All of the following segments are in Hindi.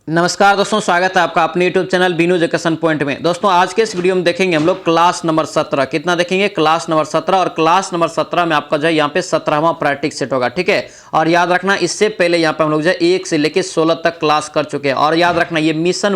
नमस्कार दोस्तों, स्वागत है आपका अपने YouTube channel Binu education point में। दोस्तों आज के इस वीडियो में देखेंगे हम लोग क्लास नंबर 17। कितना देखेंगे? Class number 17। और क्लास नंबर 17 में आपका जो है यहाँ पे 17वां प्रैक्टिस सेट होगा, ठीक है। और याद रखना इससे पहले यहाँ पे हम लोग जो है 1 से लेकर 16 तक क्लास कर चुके हैं। और याद रखना ये मिशन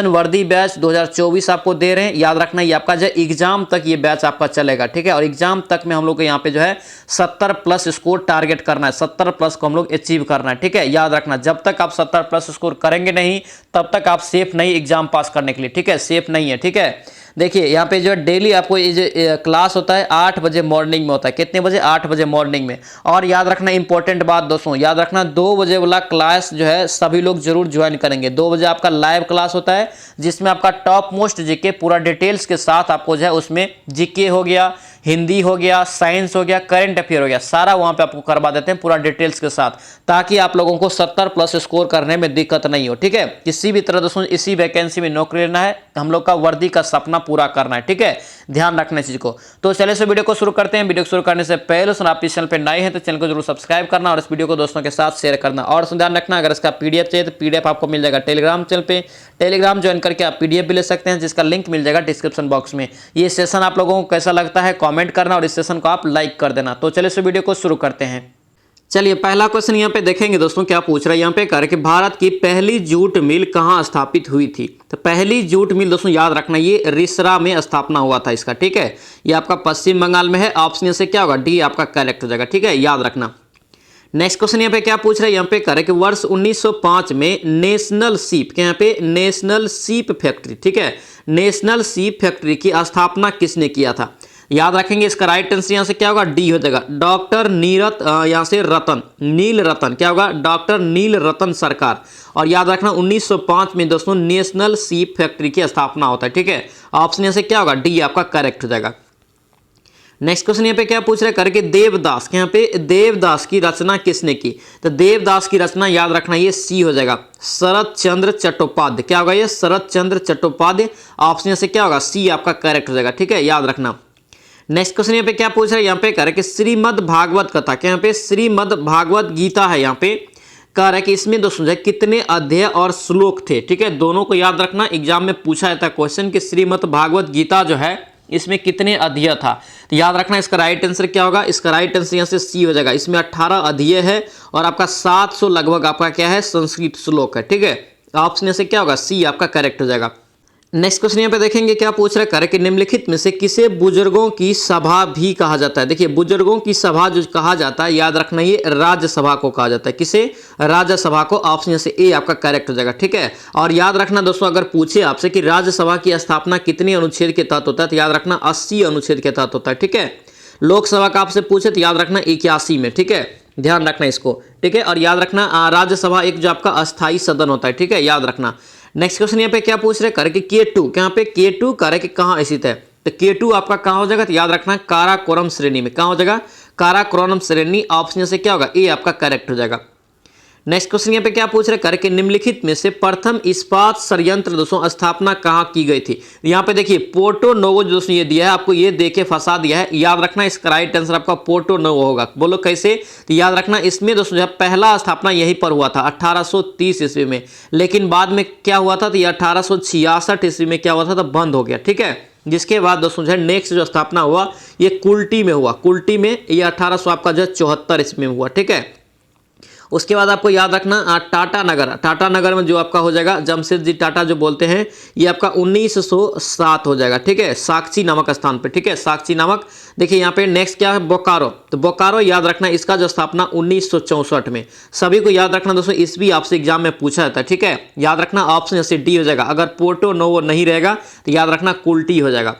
वर्दी बैच 2024 आपको दे रहे हैं। याद रखना ये आपका जो एग्जाम तक ये बैच आपका चलेगा, ठीक है। और एग्जाम तक में हम लोग को यहाँ पे जो है 70 प्लस स्कोर टारगेट करना है, 70 प्लस को हम लोग अचीव करना है, ठीक है। याद रखना जब तक आप 70 प्लस स्कोर करेंगे नहीं तब तक आप सेफ नहीं एग्जाम पास करने के लिए, ठीक है। सेफ नहीं है, ठीक है। देखिए यहाँ पे जो है डेली आपको ये जो क्लास होता है 8 बजे मॉर्निंग में होता है। कितने बजे? 8 बजे मॉर्निंग में। और याद रखना इंपॉर्टेंट बात दोस्तों, याद रखना 2 बजे वाला क्लास जो है सभी लोग जरूर ज्वाइन करेंगे। 2 बजे आपका लाइव क्लास होता है जिसमें आपका टॉप मोस्ट जीके पूरा डिटेल्स के साथ आपको जो है उसमें जीके हो गया, हिंदी हो गया, साइंस हो गया, करंट अफेयर हो गया, सारा वहां पे आपको करवा देते हैं पूरा डिटेल्स के साथ, ताकि आप लोगों को 70 प्लस स्कोर करने में दिक्कत नहीं हो, ठीक है। किसी भी तरह दोस्तों इसी वैकेंसी में नौकरी लेना है, हम लोग का वर्दी का सपना पूरा करना है, ठीक है। ध्यान रखना चीज को। तो चलिए से वीडियो को शुरू करते हैं। वीडियो शुरू करने से पहले सुन आप इस चैनल पर नए हैं तो चैनल को जरूर सब्सक्राइब करना और इस वीडियो को दोस्तों के साथ शेयर करना। और ध्यान रखना अगर इसका पीडीएफ चाहिए तो पीडीएफ आपको मिल जाएगा टेलीग्राम चैनल पे। टेलीग्राम ज्वाइन करके आप पीडीएफ भी ले सकते हैं जिसका लिंक मिल जाएगा डिस्क्रिप्शन बॉक्स में। ये सेशन आप लोगों को कैसा लगता है कमेंट करना और इस सेशन को आप लाइक कर देना। तो चलिए इस वीडियो को शुरू करते हैं। चलिए पहला क्वेश्चन यहाँ पे देखेंगे दोस्तों, क्या पूछ रहा है यहाँ पे कर कि भारत की पहली जूट मिल कहाँ स्थापित हुई थी। तो पहली जूट मिल दोस्तों याद रखना ये रिसरा में स्थापना हुआ था इसका, ठीक है। ये आपका पश्चिम बंगाल में है। ऑप्शन से क्या होगा? डी आपका करेक्ट हो जाएगा, ठीक है। याद रखना। नेक्स्ट क्वेश्चन यहाँ पे क्या पूछ रहा है यहाँ पे कर कि वर्ष 1905 में नेशनल सीप के यहाँ पे नेशनल सीप फैक्ट्री, ठीक है, नेशनल सीप फैक्ट्री की स्थापना किसने किया था? याद रखेंगे इसका राइट आंसर यहाँ से क्या होगा? डी हो जाएगा, डॉक्टर यहाँ से नील रतन क्या होगा? डॉक्टर नील रतन सरकार। और याद रखना 1905 में दोस्तों नेशनल सीप फैक्ट्री की स्थापना होता है, ठीक है। ऑप्शन यहाँ से क्या होगा? डी आपका करेक्ट हो जाएगा। नेक्स्ट क्वेश्चन यहाँ पे क्या पूछ रहे हैं करके देवदास के यहाँ पे देवदास की रचना किसने की? तो देवदास की रचना याद रखना ये सी हो जाएगा, शरत चंद्र चट्टोपाध्याय। क्या होगा ये? शरत चंद्र चट्टोपाध्याय। ऑप्शन से क्या होगा? सी आपका करेक्ट हो जाएगा, ठीक है। याद रखना। नेक्स्ट क्वेश्चन यहाँ पे क्या पूछ रहे हैं यहाँ पे कह रहे कि श्रीमद् भागवत कथा के यहाँ पे श्रीमद् भागवत गीता है, यहाँ पे कह रहा है कि इसमें दोस्तों कितने अध्याय और श्लोक थे, ठीक है। दोनों को याद रखना, एग्जाम में पूछा जाता है क्वेश्चन कि श्रीमद् भागवत गीता जो है इसमें कितने अध्याय था। तो याद रखना इसका राइट आंसर क्या होगा? इसका राइट आंसर यहाँ से सी हो जाएगा। इसमें 18 अध्याय है और आपका 700 लगभग आपका क्या है? संस्कृत श्लोक है, ठीक है। ऑप्शन से क्या होगा? सी आपका करेक्ट हो जाएगा। नेक्स्ट क्वेश्चन यहाँ पे देखेंगे क्या पूछ रहा है करे कि निम्नलिखित में से किसे बुजुर्गों की सभा भी कहा जाता है। देखिए बुजुर्गों की सभा जो कहा जाता है याद रखना ये राज्यसभा को कहा जाता है। किसे? राज्यसभा को। ऑप्शन से ए आपका करेक्ट हो जाएगा, ठीक है। और याद रखना दोस्तों अगर पूछे आपसे कि राज्यसभा की स्थापना कितने अनुच्छेद के तहत होता है तो याद रखना 80 अनुच्छेद के तहत होता है, ठीक है। लोकसभा का आपसे पूछे तो याद रखना 81 में, ठीक है। ध्यान रखना इसको, ठीक है। और याद रखना राज्यसभा एक जो आपका अस्थायी सदन होता है, ठीक है। याद रखना। नेक्स्ट क्वेश्चन यहाँ पे क्या पूछ रहे करे कि K2 यहाँ पे K2 करे कि कहाँ स्थित है। तो K2 आपका कहाँ हो जाएगा? तो याद रखना काराकोरम श्रेणी में। कहाँ हो जाएगा? काराकोरम श्रेणी। ऑप्शन से क्या होगा? ए आपका करेक्ट हो जाएगा। नेक्स्ट क्वेश्चन यहाँ पे क्या पूछ रहे करे कि निम्नलिखित में से प्रथम इस्पात संयंत्र दोस्तों स्थापना कहाँ की गई थी। यहाँ पे देखिए पोर्टो नोवो दोस्तों ये दिया है आपको, ये देके फंसा दिया है। याद रखना इसका राइट आंसर आपका पोर्टो नोवो होगा। बोलो कैसे? तो याद रखना इसमें दोस्तों जो पहला स्थापना यहीं पर हुआ था 1830 ईस्वी में, लेकिन बाद में क्या हुआ था तो ये 1866 ईस्वी में क्या हुआ था तो बंद हो गया, ठीक है। जिसके बाद दोस्तों जो है नेक्स्ट जो स्थापना हुआ ये कुल्टी में हुआ। कुल्टी में ये 1800 आपका जो 74 ईस्वी में हुआ, ठीक है। उसके बाद आपको याद रखना टाटा नगर में जो आपका हो जाएगा जमशेदजी टाटा जो बोलते हैं ये आपका 1907 हो जाएगा, ठीक है। साक्षी नामक स्थान पे, ठीक है, साक्षी नामक। देखिए यहाँ पे नेक्स्ट क्या है? बोकारो। तो बोकारो याद रखना इसका जो स्थापना 1964 में। सभी को याद रखना दोस्तों इस भी आपसे एग्जाम में पूछा जाता है, ठीक है। याद रखना ऑप्शन से डी हो जाएगा। अगर पोर्टो नोवो नहीं रहेगा तो याद रखना कुल्टी हो जाएगा।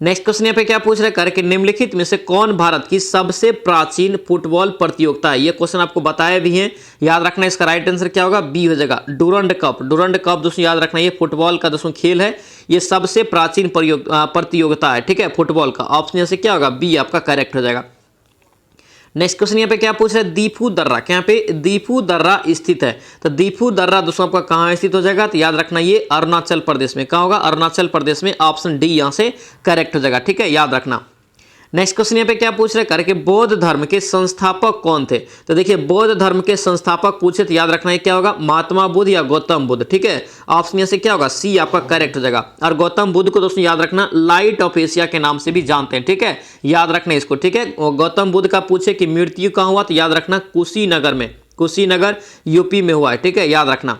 नेक्स्ट क्वेश्चन यहाँ पे क्या पूछ रहे हैं कि निम्नलिखित में से कौन भारत की सबसे प्राचीन फुटबॉल प्रतियोगिता है। ये क्वेश्चन आपको बताया भी है। याद रखना इसका राइट आंसर क्या होगा? बी हो जाएगा, डुरंड कप। डुरंड कप दोस्तों याद रखना ये फुटबॉल का दोस्तों खेल है, ये सबसे प्राचीन प्रतियोगिता है, ठीक है, फुटबॉल का। ऑप्शन से क्या होगा? बी आपका करेक्ट हो जाएगा। नेक्स्ट क्वेश्चन यहाँ पे क्या पूछ रहे हैं? दीफू दर्रा के यहाँ पे दीफू दर्रा स्थित है। तो दीफू दर्रा दोस्तों आपका कहाँ स्थित हो जाएगा? तो याद रखना ये अरुणाचल प्रदेश में। कहाँ होगा? अरुणाचल प्रदेश में। ऑप्शन डी यहाँ से करेक्ट हो जाएगा, ठीक है। याद रखना। नेक्स्ट क्वेश्चन यहाँ पे क्या पूछ रहे करके बौद्ध धर्म के संस्थापक कौन थे। तो देखिए बौद्ध धर्म के संस्थापक पूछे तो याद रखना है क्या होगा, महात्मा बुद्ध या गौतम बुद्ध। ठीक है, ऑप्शन से क्या होगा, सी आपका करेक्ट हो जाएगा। और गौतम बुद्ध को दोस्तों याद रखना लाइट ऑफ एशिया के नाम से भी जानते हैं। ठीक है, याद रखना इसको। ठीक है, गौतम बुद्ध का पूछे कि मृत्यु कहाँ हुआ, तो याद रखना कुशीनगर में, कुशीनगर यूपी में हुआ है। ठीक है, याद रखना।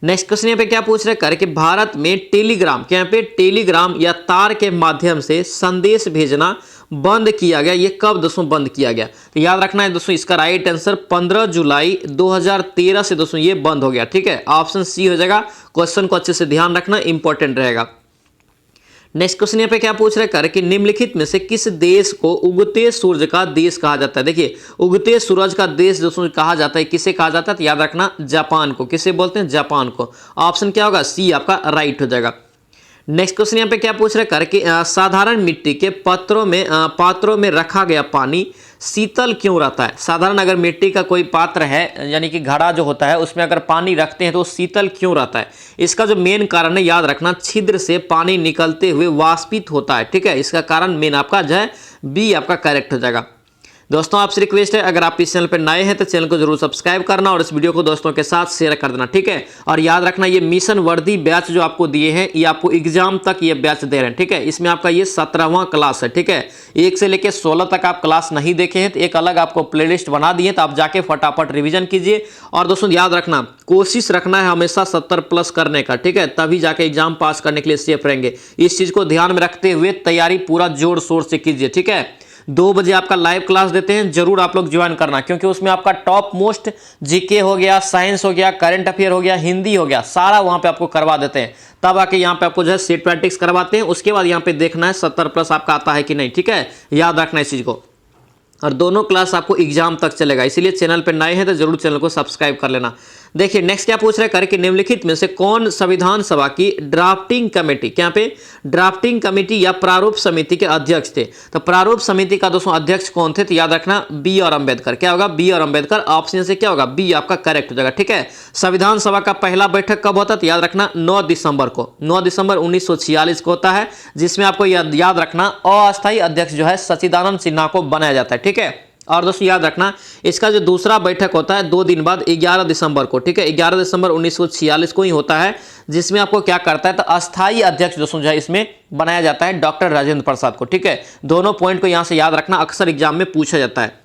नेक्स्ट क्वेश्चन यहाँ पे क्या पूछ रहे कर कि भारत में टेलीग्राम, क्या यहाँ पे टेलीग्राम या तार के माध्यम से संदेश भेजना बंद किया गया, ये कब दोस्तों बंद किया गया। तो याद रखना है दोस्तों इसका राइट आंसर 15 जुलाई 2013 से दोस्तों ये बंद हो गया। ठीक है, ऑप्शन सी हो जाएगा। क्वेश्चन को अच्छे से ध्यान रखना, इंपॉर्टेंट रहेगा। नेक्स्ट क्वेश्चन यहाँ पे क्या पूछ रहे कर कि निम्नलिखित में से किस देश को उगते सूरज का देश कहा जाता है। देखिए उगते सूरज का देश दोस्तों कहा जाता है, किसे कहा जाता है, तो याद रखना जापान को। किसे बोलते हैं, जापान को। ऑप्शन क्या होगा, सी आपका राइट हो जाएगा। नेक्स्ट क्वेश्चन यहाँ पे क्या पूछ रहे कर कि साधारण मिट्टी के पात्रों में रखा गया पानी शीतल क्यों रहता है। साधारण अगर मिट्टी का कोई पात्र है यानी कि घड़ा जो होता है उसमें अगर पानी रखते हैं तो शीतल क्यों रहता है। इसका जो मेन कारण है याद रखना, छिद्र से पानी निकलते हुए वाष्पित होता है। ठीक है, इसका कारण मेन आपका जो है बी आपका करेक्ट हो जाएगा। दोस्तों आपसे रिक्वेस्ट है अगर आप इस चैनल पर नए हैं तो चैनल को जरूर सब्सक्राइब करना और इस वीडियो को दोस्तों के साथ शेयर कर देना। ठीक है, और याद रखना ये मिशन वर्दी बैच जो आपको दिए हैं ये आपको एग्जाम तक ये बैच दे रहे हैं। ठीक है, इसमें आपका ये 17वां क्लास है। ठीक है, 1 से लेकर 16 तक आप क्लास नहीं देखे हैं तो एक अलग आपको प्लेलिस्ट बना दिए, तो आप जाके फटाफट रिविजन कीजिए। और दोस्तों याद रखना कोशिश रखना है हमेशा 70+ करने का। ठीक है, तभी जाके एग्जाम पास करने के लिए सेफ रहेंगे। इस चीज को ध्यान में रखते हुए तैयारी पूरा जोर शोर से कीजिए। ठीक है, 2 बजे आपका लाइव क्लास देते हैं, जरूर आप लोग ज्वाइन करना, क्योंकि उसमें आपका टॉप मोस्ट जीके हो गया, साइंस हो गया, करंट अफेयर हो गया, हिंदी हो गया, सारा वहां पे आपको करवा देते हैं। तब आके यहाँ पे आपको जो है सेट प्रैक्टिस करवाते हैं, उसके बाद यहाँ पे देखना है 70+ आपका आता है कि नहीं। ठीक है, याद रखना इस चीज को। और दोनों क्लास आपको एग्जाम तक चलेगा, इसीलिए चैनल पर नए हैं तो जरूर चैनल को सब्सक्राइब कर लेना। देखिए नेक्स्ट क्या पूछ रहे हैं कि निम्नलिखित में से कौन संविधान सभा की ड्राफ्टिंग कमेटी, क्या पे ड्राफ्टिंग कमेटी या प्रारूप समिति के अध्यक्ष थे। तो प्रारूप समिति का दोस्तों अध्यक्ष कौन थे, तो याद रखना बी और अंबेडकर। क्या होगा, बी और अंबेडकर। ऑप्शन से क्या होगा, बी आपका करेक्ट हो जाएगा। ठीक है, संविधान सभा का पहला बैठक कब होता है, तो याद रखना 9 दिसंबर को, 9 दिसंबर 1946 को होता है, जिसमें आपको याद रखना अस्थायी अध्यक्ष जो है सच्चिदानंद सिन्हा को बनाया जाता है। ठीक है, और दोस्तों याद रखना इसका जो दूसरा बैठक होता है 2 दिन बाद 11 दिसंबर को। ठीक है, 11 दिसंबर 1946 को ही होता है, जिसमें आपको क्या करता है, तो अस्थायी अध्यक्ष दोस्तों जो है इसमें बनाया जाता है डॉक्टर राजेंद्र प्रसाद को। ठीक है, दोनों पॉइंट को यहां से याद रखना, अक्सर एग्जाम में पूछा जाता है।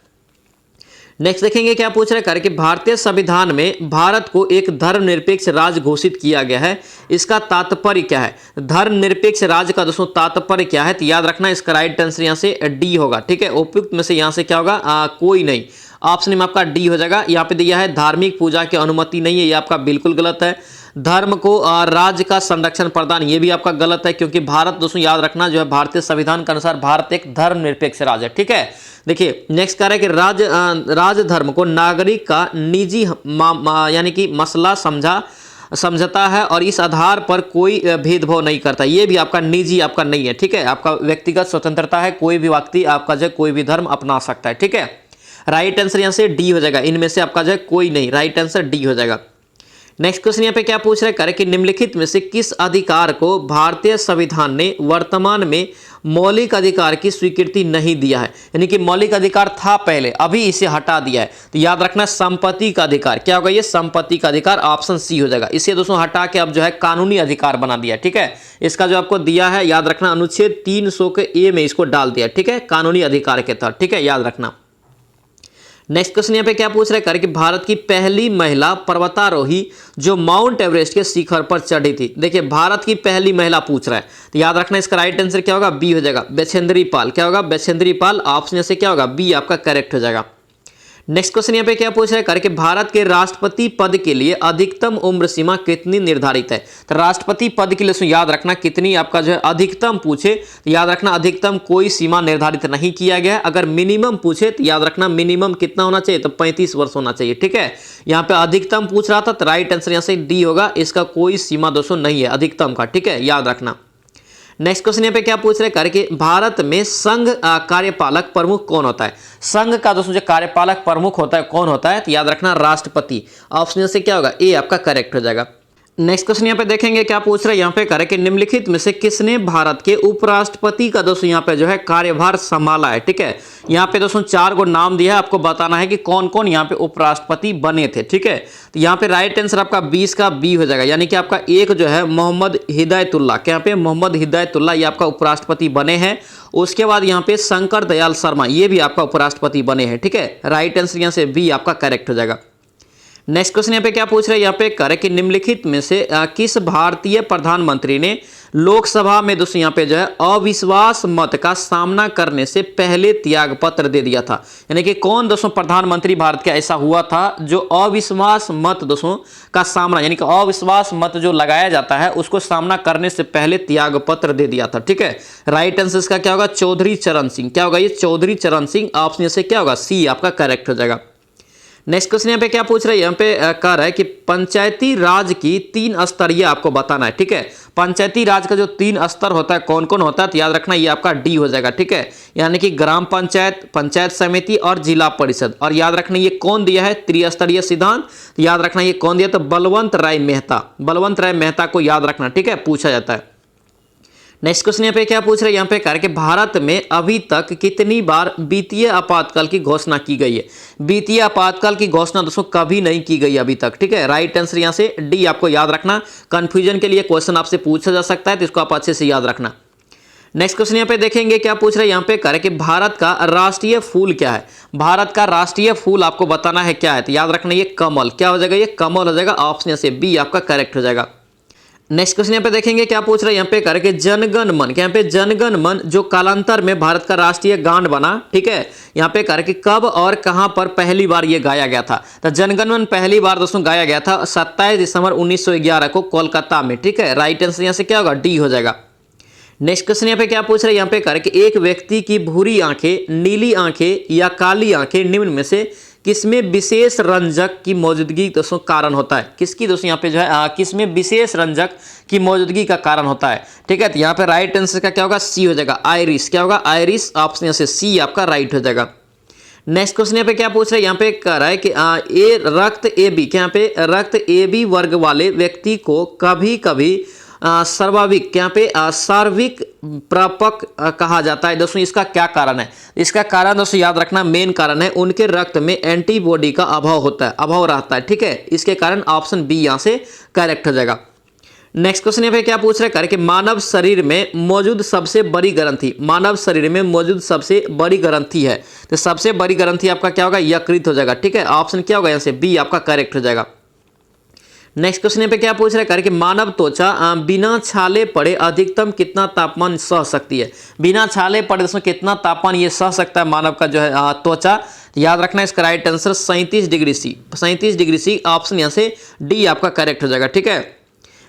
नेक्स्ट देखेंगे क्या पूछ रहे हैं कि भारतीय संविधान में भारत को एक धर्मनिरपेक्ष राज्य घोषित किया गया है, इसका तात्पर्य क्या है। धर्मनिरपेक्ष राज्य का दोस्तों तात्पर्य क्या है, तो याद रखना इसका राइट आंसर यहाँ से डी होगा। ठीक है, उपयुक्त में से यहाँ से क्या होगा, कोई नहीं। ऑप्शन में आपका डी हो जाएगा। यहाँ पे दिया है धार्मिक पूजा की अनुमति नहीं है, ये आपका बिल्कुल गलत है। धर्म को राज्य का संरक्षण प्रदान, ये भी आपका गलत है, क्योंकि भारत दोस्तों याद रखना जो है भारतीय संविधान के अनुसार भारत एक धर्मनिरपेक्ष राज्य है। ठीक है, देखिए नेक्स्ट कह रहा है कि राज धर्म को नागरिक का निजी यानी कि मसला समझता है और इस आधार पर कोई भेदभाव नहीं करता, ये भी आपका निजी आपका नहीं है। ठीक है, आपका व्यक्तिगत स्वतंत्रता है, कोई भी व्यक्ति आपका जो कोई भी धर्म अपना सकता है। ठीक है, राइट आंसर यहाँ से डी हो जाएगा। इनमें से आपका जो है कोई नहीं, राइट आंसर डी हो जाएगा। नेक्स्ट क्वेश्चन यहाँ पे क्या पूछ रहे हैं कि निम्नलिखित में से किस अधिकार को भारतीय संविधान ने वर्तमान में मौलिक अधिकार की स्वीकृति नहीं दिया है। यानी कि मौलिक अधिकार था पहले, अभी इसे हटा दिया है। तो याद रखना संपत्ति का अधिकार, क्या होगा ये संपत्ति का अधिकार, ऑप्शन सी हो जाएगा। इसे दोस्तों हटा के अब जो है कानूनी अधिकार बना दिया। ठीक है, इसका जो आपको दिया है याद रखना अनुच्छेद 300 के ए में इसको डाल दिया। ठीक है, कानूनी अधिकार के तहत। ठीक है, याद रखना। नेक्स्ट क्वेश्चन यहाँ पे क्या पूछ रहे हैं कि भारत की पहली महिला पर्वतारोही जो माउंट एवरेस्ट के शिखर पर चढ़ी थी। देखिए भारत की पहली महिला पूछ रहा है, तो याद रखना इसका राइट आंसर क्या होगा, बी हो जाएगा, बछेंद्री पाल। क्या होगा, बछेंद्री पाल। ऑप्शन से क्या होगा, बी आपका करेक्ट हो जाएगा। नेक्स्ट क्वेश्चन यहाँ पे क्या पूछ रहा है कि भारत के राष्ट्रपति पद के लिए अधिकतम उम्र सीमा कितनी निर्धारित है। तो राष्ट्रपति पद के लिए याद रखना कितनी आपका जो है अधिकतम पूछे तो याद रखना अधिकतम कोई सीमा निर्धारित नहीं किया गया है। अगर मिनिमम पूछे तो याद रखना मिनिमम कितना होना चाहिए, तो 35 वर्ष होना चाहिए। ठीक है, यहाँ पे अधिकतम पूछ रहा था तो राइट आंसर यहाँ से डी होगा। इसका कोई सीमा दोस्तों नहीं है अधिकतम का। ठीक है, याद रखना। नेक्स्ट क्वेश्चन यहाँ पे क्या पूछ रहे हैं कि भारत में संघ कार्यपालक प्रमुख कौन होता है। संघ का दोस्तों जो कार्यपालक प्रमुख होता है कौन होता है, तो याद रखना राष्ट्रपति। ऑप्शन से क्या होगा, ए आपका करेक्ट हो जाएगा। नेक्स्ट क्वेश्चन यहाँ पे देखेंगे क्या पूछ रहे हैं यहाँ पे करे कि निम्नलिखित में से किसने भारत के उपराष्ट्रपति का दोस्तों यहाँ पे जो है कार्यभार संभाला है। ठीक है, यहाँ पे दोस्तों 4 को नाम दिया है, आपको बताना है कि कौन कौन यहाँ पे उपराष्ट्रपति बने थे। ठीक है, तो यहाँ पे राइट आंसर आपका 20 का बी हो जाएगा, यानी कि आपका एक जो है मोहम्मद हिदायतुल्लाह, यहाँ पे मोहम्मद हिदायतुल्लाह ये आपका उपराष्ट्रपति बने हैं। उसके बाद यहाँ पे शंकर दयाल शर्मा ये भी आपका उपराष्ट्रपति बने हैं। ठीक है, राइट आंसर यहाँ से बी आपका करेक्ट हो जाएगा। नेक्स्ट क्वेश्चन यहाँ पे क्या पूछ रहे हैं यहाँ पे करे कि निम्नलिखित में से किस भारतीय प्रधानमंत्री ने लोकसभा में दोस्तों यहाँ पे जो है अविश्वास मत का सामना करने से पहले त्याग पत्र दे दिया था। यानी कि कौन दोस्तों प्रधानमंत्री भारत का ऐसा हुआ था जो अविश्वास मत दोस्तों का सामना, यानी कि अविश्वास मत जो लगाया जाता है उसको सामना करने से पहले त्याग पत्र दे दिया था। ठीक है, राइट आंसर इसका क्या होगा, चौधरी चरण सिंह। क्या होगा ये, चौधरी चरण सिंह। ऑप्शन से क्या होगा, सी आपका करेक्ट हो जाएगा। नेक्स्ट क्वेश्चन यहाँ पे क्या पूछ रहे हैं यहाँ पे कह रहा है कि पंचायती राज की 3 स्तरीय आपको बताना है। ठीक है, पंचायती राज का जो 3 स्तर होता है कौन कौन होता है, तो याद रखना ये आपका डी हो जाएगा। ठीक है, यानी कि ग्राम पंचायत, पंचायत समिति और जिला परिषद। और याद रखना ये कौन दिया है, त्रिस्तरीय सिद्धांत। याद रखना ये कौन दिया, तो बलवंत राय मेहता। बलवंत राय मेहता को याद रखना। ठीक है, पूछा जाता है। नेक्स्ट क्वेश्चन यहाँ पे क्या पूछ रहे हैं यहाँ पे करके भारत में अभी तक कितनी बार वित्तीय आपातकाल की घोषणा की गई है। वित्तीय आपातकाल की घोषणा दोस्तों कभी नहीं की गई अभी तक। ठीक है, राइट आंसर यहाँ से डी आपको याद रखना। कंफ्यूजन के लिए क्वेश्चन आपसे पूछा जा सकता है, तो इसको आप अच्छे से याद रखना। नेक्स्ट क्वेश्चन यहाँ पे देखेंगे क्या पूछ रहे हैं यहाँ पे करे कि भारत का राष्ट्रीय फूल क्या है। भारत का राष्ट्रीय फूल आपको बताना है क्या है, तो याद रखना ये कमल। क्या हो जाएगा, ये कमल हो जाएगा। ऑप्शन से बी आपका करेक्ट हो जाएगा। नेक्स्ट क्वेश्चन यहाँ पे देखेंगे क्या पूछ रहे हैं यहाँ पे करके जनगण मन। यहाँ पे जनगण मन जो कालांतर में भारत का राष्ट्रीय गान बना। ठीक है, यहाँ पे करके कब और कहां पर पहली बार ये गाया गया था, तो जनगण मन पहली बार दोस्तों गाया गया था 27 दिसंबर 1911 को कोलकाता में। ठीक है, राइट आंसर यहाँ से क्या होगा, डी हो जाएगा। नेक्स्ट क्वेश्चन यहाँ पे क्या पूछ रहे हैं यहाँ पे करके एक व्यक्ति की भूरी आंखें, नीली आंखें या काली आंखें निम्न में से किसमें विशेष रंजक की मौजूदगी दोस्तों कारण होता है। किसकी दोस्तों यहाँ पे जो है किसमें विशेष रंजक की मौजूदगी का कारण होता है। ठीक है, तो यहाँ पे राइट आंसर का क्या होगा, सी हो जाएगा, आयरिस। क्या होगा, आयरिस। ऑप्शन यहाँ से सी आपका राइट हो जाएगा। नेक्स्ट क्वेश्चन यहाँ पे क्या पूछ रहे हैं यहाँ पे कह रहा है कि ए रक्त ए बी, यहाँ पे रक्त ए बी वर्ग वाले व्यक्ति को कभी कभी सर्वाधिक यहाँ पे सार्विक प्रापक कहा जाता है। दोस्तों इसका क्या कारण है, इसका कारण दोस्तों याद रखना मेन कारण है उनके रक्त में एंटीबॉडी का अभाव होता है, अभाव रहता है। ठीक है, इसके कारण ऑप्शन बी यहाँ से करेक्ट हो जाएगा। नेक्स्ट क्वेश्चन यहाँ पे क्या पूछ रहे हैं कि मानव शरीर में मौजूद सबसे बड़ी ग्रंथि, मानव शरीर में मौजूद सबसे बड़ी ग्रंथि है, तो सबसे बड़ी ग्रंथि आपका क्या होगा, यकृत हो जाएगा। ठीक है, ऑप्शन क्या होगा यहाँ से बी आपका करेक्ट हो जाएगा। नेक्स्ट क्वेश्चन पे क्या पूछ रहे हैं कि मानव त्वचा बिना छाले पड़े अधिकतम कितना तापमान सह सकती है। बिना छाले पड़े दोस्तों कितना तापमान ये सह सकता है मानव का जो है त्वचा, याद रखना इसका right answer 37 degree C. 37 degree C. Option यहाँ से डी आपका करेक्ट हो जाएगा। ठीक है,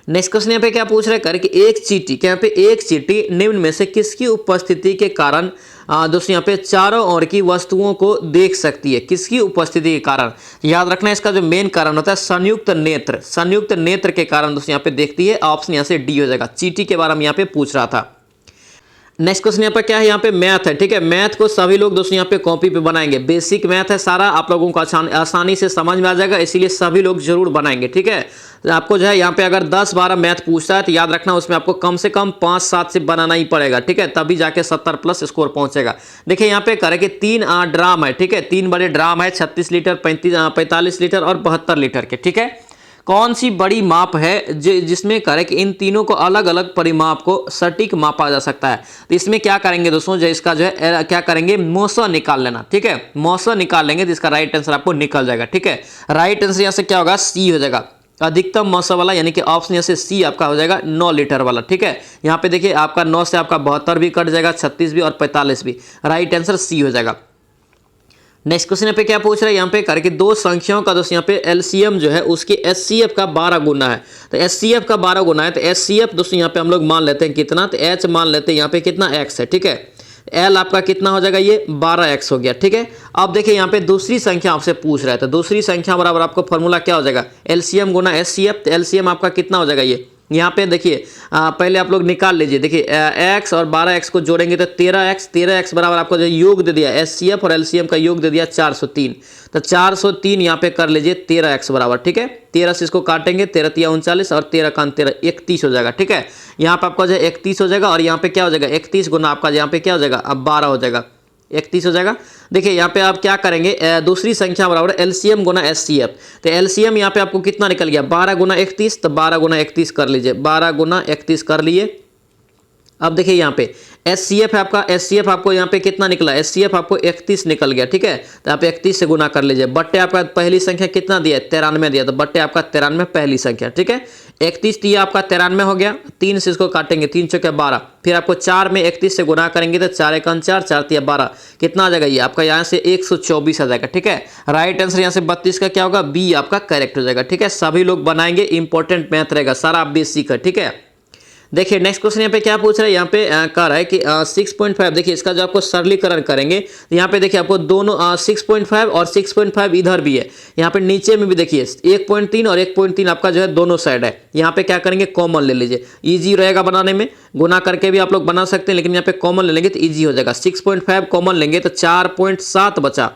नेक्स्ट क्वेश्चन यहाँ पे क्या पूछ रहे हैं कि एक चींटी, यहाँ पे एक चींटी निम्न में से किसकी उपस्थिति के कारण दोस्तों यहाँ पे चारों ओर की वस्तुओं को देख सकती है। किसकी उपस्थिति के कारण, याद रखना इसका जो मेन कारण होता है संयुक्त नेत्र, संयुक्त नेत्र के कारण दोस्तों यहाँ पे देखती है। ऑप्शन यहाँ से डी हो जाएगा। चींटी के बारे में यहाँ पे पूछ रहा था। नेक्स्ट क्वेश्चन यहाँ पे क्या है, यहाँ पे मैथ है। ठीक है, मैथ को सभी लोग दोस्तों यहाँ पे कॉपी पे बनाएंगे। बेसिक मैथ है सारा, आप लोगों को आसानी से समझ में आ जाएगा, इसीलिए सभी लोग जरूर बनाएंगे। ठीक है, तो आपको जो है यहाँ पे अगर 10-12 मैथ पूछता है तो याद रखना उसमें आपको कम से कम 5-7 से बनाना ही पड़ेगा। ठीक है, तभी जाके 70+ स्कोर पहुंचेगा। देखिए यहाँ पे करे कि 3 ड्राम है। ठीक है, 3 बड़े ड्राम है, 36 लीटर, 45 लीटर और 72 लीटर के। ठीक है, कौन सी बड़ी माप है जिसमें करे कि इन तीनों को अलग अलग परिमाप को सटीक मापा जा सकता है। तो इसमें क्या करेंगे दोस्तों, जो इसका जो है क्या करेंगे, मौसा निकाल लेना। ठीक है, मौसा निकाल लेंगे तो इसका राइट आंसर आपको निकल जाएगा। ठीक है, राइट आंसर यहाँ से क्या होगा, सी हो जाएगा, अधिकतम मौसा वाला, यानी कि ऑप्शन यहाँ से सी आपका हो जाएगा 9 लीटर वाला। ठीक है, यहाँ पे देखिए आपका 9 से आपका 72 भी कट जाएगा, 36 भी और 45 भी। राइट आंसर सी हो जाएगा। नेक्स्ट क्वेश्चन पे क्या पूछ रहे हैं यहाँ पे करके दो संख्याओं का दोस्तों यहाँ पे एलसीएम जो है उसके एचसीएफ का 12 गुना है। तो एचसीएफ का 12 गुना है, तो एचसीएफ दोस्तों यहाँ पे हम लोग मान लेते हैं कितना, तो एच मान लेते हैं यहाँ पे कितना, एक्स है। ठीक है, एल आपका कितना हो जाएगा, ये 12x हो गया। ठीक है, अब देखिए यहाँ पे दूसरी संख्या आपसे पूछ रहा है, तो दूसरी संख्या बराबर आपको फॉर्मूला क्या हो जाएगा, एलसीएम गुना एचसीएफ। तो एलसीएम आपका कितना हो जाएगा, ये यहाँ पे देखिए पहले आप लोग निकाल लीजिए। देखिए x और 12x को जोड़ेंगे तो 13x बराबर आपको जो योग दे दिया एचसीएफ और एलसीएम का योग दे दिया 403। तो 403 यहाँ पे कर लीजिए 13x बराबर, ठीक है। 13 से इसको काटेंगे, 13 तिया 39 और 13 का 13 31 हो जाएगा, ठीक है। यहाँ पे आपका जो 31 हो जाएगा और यहाँ पे क्या हो जाएगा 31 गुना आपका यहाँ पे क्या हो जाएगा अब 12 हो जाएगा, 31 हो जाएगा। देखिए यहाँ पे आप क्या करेंगे दूसरी संख्या बराबर एलसीएम गुना एचसीएफ। तो एलसीएम यहाँ पे आपको कितना निकल गया 12 गुना 31, तो 12 गुना 31 कर लीजिए, 12 गुना 31 कर लिए। अब देखिए यहाँ पे एचसीएफ है आपका, एचसीएफ आपको यहाँ पे कितना निकला, एचसीएफ आपको 31 निकल गया, ठीक है। तो आप 31 से गुना कर लीजिए। बट्टे आपका पहली संख्या कितना दिया 93 दिया, तो बट्टे आपका 93 पहली संख्या, ठीक है। 31 दिया आपका 93 हो गया, 3 से इसको काटेंगे, 3 चौके 12, फिर आपको 4 में 31 से गुना करेंगे तो 4 एक 4, 4 तिया 12, कितना आ जाएगा ये आपका यहाँ से 124 आ जाएगा, ठीक है। राइट आंसर यहाँ से 32 का क्या होगा बी आपका करेक्ट हो जाएगा, ठीक है। सभी लोग बनाएंगे, इंपॉर्टेंट मैथ रहेगा सारा बेसिक है, ठीक है। देखिए नेक्स्ट क्वेश्चन यहाँ पे क्या पूछ रहा है, यहाँ पे कह रहा है कि 6.5। देखिए इसका जो आपको सरलीकरण करेंगे तो यहाँ पे देखिए आपको दोनों 6.5 और 6.5 इधर भी है, यहाँ पे नीचे में भी देखिए 1.3 और 1.3 आपका जो है दोनों साइड है। यहाँ पे क्या करेंगे कॉमन ले लीजिए, इजी रहेगा बनाने में, गुना करके भी आप लोग बना सकते हैं, लेकिन यहाँ पे कॉमन ले लेंगे तो ईजी हो जाएगा। 6.5 कॉमन लेंगे तो 4.7 बचा,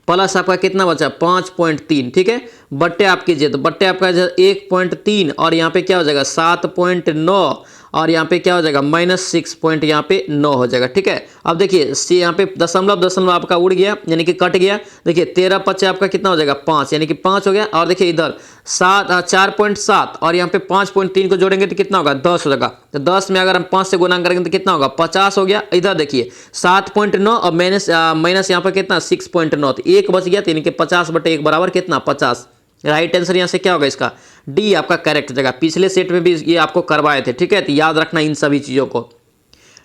प्लस आपका कितना बचा 5.3, ठीक है। बट्टे आप कीजिए तो बट्टे आपका 1.3 और यहाँ पे क्या हो जाएगा 7.9 और यहाँ पे क्या हो जाएगा -6 यहाँ पे 9 हो जाएगा, ठीक है। अब देखिए सी यहाँ पे दशमलव आपका उड़ गया यानी कि कट गया। देखिए 13 पच्चे आपका कितना हो जाएगा 5 यानी कि 5 हो गया। और देखिए इधर 4.7 और यहाँ पे 5.3 को जोड़ेंगे तो कितना होगा 10 हो जाएगा। तो 10 में अगर हम 5 से गुना करेंगे तो कितना होगा 50 हो गया। इधर देखिए 7.9 और माइनस यहाँ पर कितना 6.9, तो 1 बच गया, यानी कि 50/1 बराबर कितना 50। राइट आंसर यहाँ से क्या होगा इसका डी आपका करेक्ट जगह। पिछले सेट में भी ये आपको करवाए थे, ठीक है, तो याद रखना इन सभी चीजों को।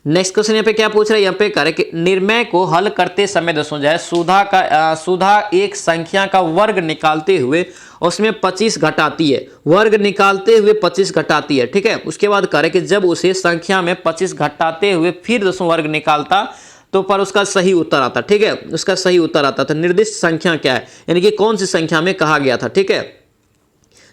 नेक्स्ट क्वेश्चन यहाँ पे क्या पूछ रहा है, यहाँ पे कह रहे कि निर्णय को हल करते समय दोस्तों जो है सुधा एक संख्या का वर्ग निकालते हुए उसमें 25 घटाती है, वर्ग निकालते हुए 25 घटाती है, ठीक है। उसके बाद कह रहे कि जब उसे संख्या में 25 घटाते हुए फिर दोस्तों वर्ग निकालता तो पर उसका सही उत्तर आता, ठीक है, उसका सही उत्तर आता। तो निर्दिष्ट संख्या क्या है, यानी कि कौन सी संख्या में कहा गया था, ठीक है।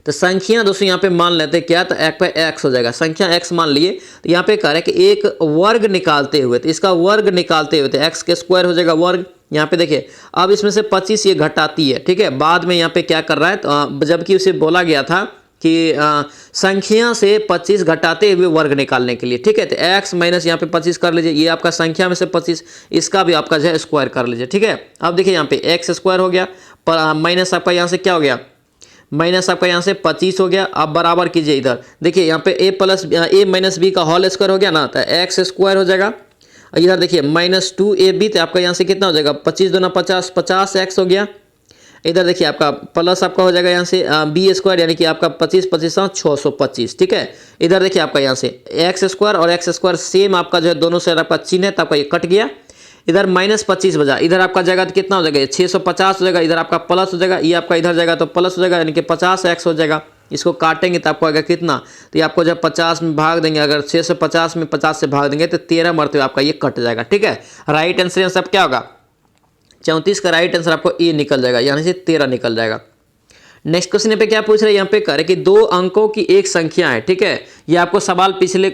तो संख्या दोस्तों यहाँ पे मान लेते क्या, तो एक पे x हो जाएगा, संख्या x मान लिए। तो यहाँ पे कह रहे हैं कि एक वर्ग निकालते हुए, तो इसका वर्ग निकालते हुए तो x के स्क्वायर हो जाएगा वर्ग। यहाँ पे देखिए अब इसमें से 25 ये घटाती है, ठीक है। बाद में यहाँ पे क्या कर रहा है, तो जबकि उसे बोला गया था कि संख्या से 25 घटाते हुए वर्ग निकालने के लिए, ठीक है। तो x माइनस यहाँ पे 25 कर लीजिए, ये आपका संख्या में से 25, इसका भी आपका जो है स्क्वायर कर लीजिए, ठीक है। अब देखिए यहाँ पे x स्क्वायर हो गया, पर माइनस आपका यहाँ से क्या हो गया, माइनस आपका यहाँ से 25 हो गया। अब बराबर कीजिए इधर देखिए यहाँ पे a माइनस बी का होल स्क्वायर हो गया ना, तो x स्क्वायर हो जाएगा। इधर देखिए -2ab, तो आपका यहाँ से कितना हो जाएगा 25 दूना 50, 50x हो गया। इधर देखिए आपका प्लस आपका हो जाएगा यहाँ से बी स्क्वायर, यानी कि आपका 25 25 625, ठीक है। इधर देखिए आपका यहाँ से एक्स स्क्वायर और एक्स स्क्वायर सेम आपका जो है दोनों साइड आपका चिन्ह है, तो आपका ये कट गया। इधर -25 बजा, इधर आपका जाएगा तो कितना हो जाएगा 650 हो जाएगा, इधर आपका प्लस हो जाएगा, ये आपका इधर जाएगा तो प्लस हो जाएगा, यानी कि 50x हो जाएगा। इसको काटेंगे तो आपको आएगा कितना, तो ये आपको जब 50 में भाग देंगे, अगर 650 में 50 से भाग देंगे तो 13 मरते हुए आपका ये कट जाएगा, ठीक है। राइट आंसर सब क्या होगा 34 का राइट आंसर आपको ए निकल जाएगा, यानी से 13 निकल जाएगा। नेक्स्ट क्वेश्चन पे क्या पूछ रहे हैं, यहाँ पे कह रहे कि 2 अंकों की एक संख्या है, ठीक है। ये आपको सवाल पिछले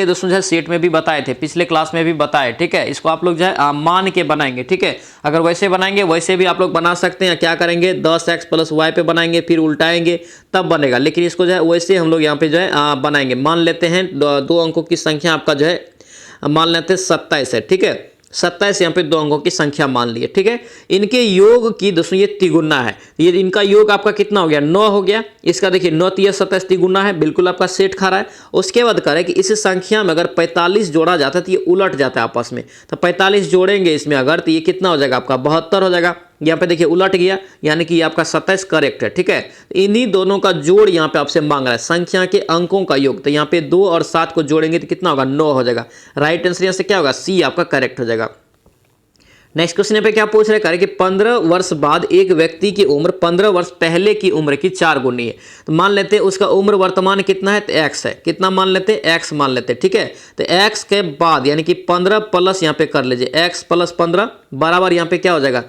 दोस्तों जो है सेट में भी बताए थे, पिछले क्लास में भी बताए, ठीक है। इसको आप लोग जो है मान के बनाएंगे, ठीक है। अगर वैसे बनाएंगे वैसे भी आप लोग बना सकते हैं, क्या करेंगे 10x + y पे बनाएंगे, फिर उल्टाएंगे तब बनेगा, लेकिन इसको जो है वैसे हम लोग यहाँ पे जो है बनाएंगे। मान लेते हैं 2 अंकों की संख्या आपका जो है मान लेते हैं 27 है, ठीक है। 27 यहाँ पे 2 अंकों की संख्या मान लिए, ठीक है। इनके योग की दोस्तों ये तिगुना है, ये इनका योग आपका कितना हो गया 9 हो गया। इसका देखिए 9 × 27 तिगुना है, बिल्कुल आपका सेट खा रहा है। उसके बाद कह रहा है कि इस संख्या में अगर 45 जोड़ा जाता है तो ये उलट जाता है आपस में, तो 45 जोड़ेंगे इसमें अगर, तो ये कितना हो जाएगा आपका 72 हो जाएगा। यहाँ पे देखिए उलट गया, यानी कि आपका 27 करेक्ट है, ठीक है। इन्हीं दोनों का जोड़ यहाँ पे आपसे मांग रहा है, संख्या के अंकों का योग। तो यहाँ पे 2 और 7 को जोड़ेंगे तो कितना होगा 9 हो जाएगा। राइट आंसर यहाँ से क्या होगा सी आपका करेक्ट हो जाएगा। नेक्स्ट क्वेश्चन पे क्या पूछ रहे हैं, कि 15 वर्ष बाद एक व्यक्ति की उम्र 15 वर्ष पहले की उम्र की 4 गुनी है। तो मान लेते हैं उसका उम्र वर्तमान कितना है, तो x है, कितना मान लेते हैं x मान लेते हैं, ठीक है। तो x के बाद यानी कि 15 प्लस यहाँ पे कर लीजिए x + 15 बराबर यहाँ पे क्या हो जाएगा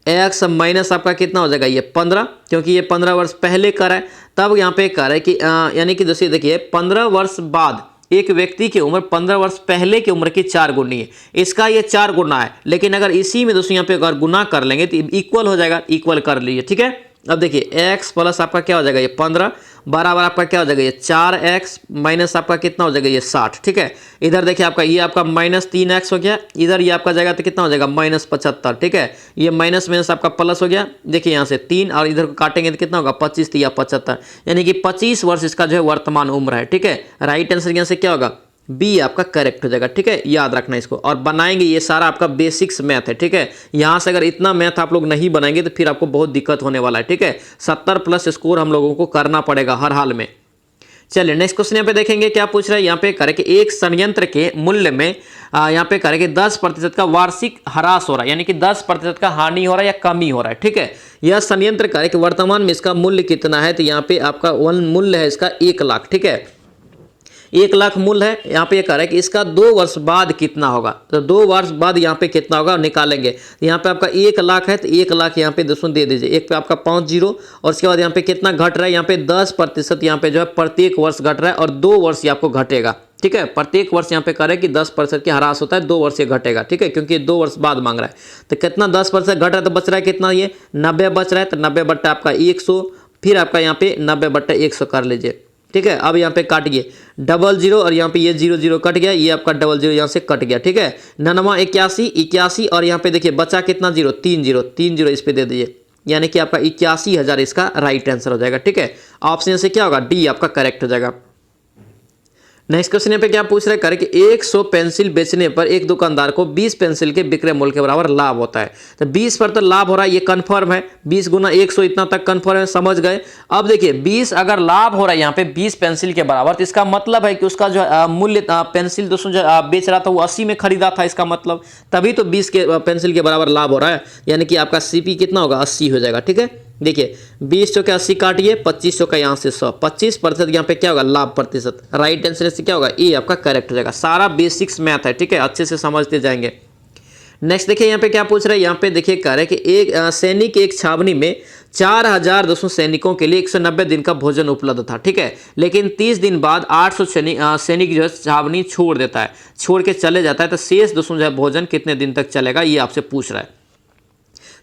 x माइनस आपका कितना हो जाएगा ये 15, क्योंकि ये 15 वर्ष पहले कर है। तब यहाँ पे कर है कि यानी कि दोस्तों देखिए 15 वर्ष बाद एक व्यक्ति की उम्र 15 वर्ष पहले की उम्र की 4 गुनी है, इसका ये 4 गुना है। लेकिन अगर इसी में दोस्तों यहाँ पे अगर गुना कर लेंगे तो इक्वल हो जाएगा, इक्वल कर लीजिए, ठीक है। अब देखिए x प्लस आपका क्या हो जाएगा ये 15 बराबर आपका क्या हो जाएगा ये 4x माइनस आपका कितना हो जाएगा ये 60, ठीक है। इधर देखिए आपका ये आपका माइनस 3x हो गया, इधर ये आपका जाएगा तो कितना हो जाएगा माइनस 75, ठीक है। ये माइनस माइनस आपका प्लस हो गया, देखिए यहाँ से 3 और इधर को काटेंगे तो कितना होगा 25 या 75, यानी कि 25 वर्ष इसका जो है वर्तमान उम्र है, ठीक है। राइट आंसर यहाँ से क्या होगा बी आपका करेक्ट हो जाएगा, ठीक है। याद रखना इसको, और बनाएंगे ये सारा आपका बेसिक्स मैथ है, ठीक है। यहाँ से अगर इतना मैथ आप लोग नहीं बनाएंगे तो फिर आपको बहुत दिक्कत होने वाला है, ठीक है। 70 प्लस स्कोर हम लोगों को करना पड़ेगा हर हाल में। चलिए नेक्स्ट क्वेश्चन यहाँ पे देखेंगे क्या पूछ रहा है। यहाँ पे करे कि एक संयंत्र के मूल्य में यहाँ पे करे कि 10% का वार्षिक ह्रास हो रहा है, यानी कि 10% का हानि हो रहा है या कमी हो रहा है, ठीक है। यह संयंत्र करे कि वर्तमान में इसका मूल्य कितना है, तो यहाँ पे आपका मूल्य है इसका 1 लाख, ठीक है। 1 लाख मूल्य है। यहाँ पे ये कह रहा है कि इसका 2 वर्ष बाद कितना होगा, तो 2 वर्ष बाद यहाँ पे कितना होगा निकालेंगे। यहाँ पे आपका 1 लाख है तो 1 लाख यहाँ पे दोस्तों दे दीजिए, एक पे आपका 5 जीरो, और उसके बाद यहाँ पे कितना घट रहा है, यहाँ पे 10% यहाँ पे जो है प्रत्येक वर्ष घट रहा है, और 2 वर्ष ये आपको घटेगा, ठीक है। प्रत्येक वर्ष यहाँ पे कह रहा है कि 10% की ह्रास होता है, 2 वर्ष ये घटेगा, ठीक है, क्योंकि 2 वर्ष बाद मांग रहा है। तो कितना 10% घट रहा है तो बच रहा है कितना ये 90 बच रहा है, तो 90 बट्टा आपका 100, फिर आपका यहाँ पे 90 बट्टा 100 कर लीजिए, ठीक है। अब यहाँ पे काटिए 00 और यहाँ पे ये 00 कट गया, ये आपका 00 यहाँ से कट गया, ठीक है। 99 81 और यहाँ पे देखिए बचा कितना 0 30 इस पे दे दीजिए, यानी कि आपका 81,000 इसका राइट आंसर हो जाएगा, ठीक है। ऑप्शन से क्या होगा डी आपका करेक्ट हो जाएगा। नेक्स्ट क्वेश्चन यहाँ पे क्या पूछ रहे हैं करे कि 100 पेंसिल बेचने पर एक दुकानदार को 20 पेंसिल के विक्रय मूल्य के बराबर लाभ होता है। तो 20 पर तो लाभ हो रहा है, ये कंफर्म है, 20 गुना 100 इतना तक कंफर्म है, समझ गए। अब देखिए 20 अगर लाभ हो रहा है यहाँ पे 20 पेंसिल के बराबर, तो इसका मतलब है कि उसका जो मूल्य पेंसिल दोस्तों जो बेच रहा था वो 80 में खरीदा था, इसका मतलब तभी तो 20 के पेंसिल के बराबर लाभ हो रहा है, यानी कि आपका सीपी कितना होगा 80 हो जाएगा, ठीक है। देखिए 20 का 80 काटिए, 2500 का यहाँ से 100, 25% यहाँ पे क्या होगा लाभ प्रतिशत, राइट आंसर से क्या होगा ए आपका करेक्ट हो जाएगा। सारा बेसिक्स मैथ है, ठीक है, अच्छे से समझते जाएंगे। नेक्स्ट देखिए यहाँ पे क्या पूछ रहे हैं, यहाँ पे देखिए कह रहे हैं कि एक सैनिक एक छावनी में 4200 सैनिकों के लिए 190 दिन का भोजन उपलब्ध था, ठीक है। लेकिन 30 दिन बाद 800 सैनिक जो है छावनी छोड़ देता है, छोड़ के चले जाता है, तो शेष दोस्तों जो है भोजन कितने दिन तक चलेगा ये आपसे पूछ रहा है।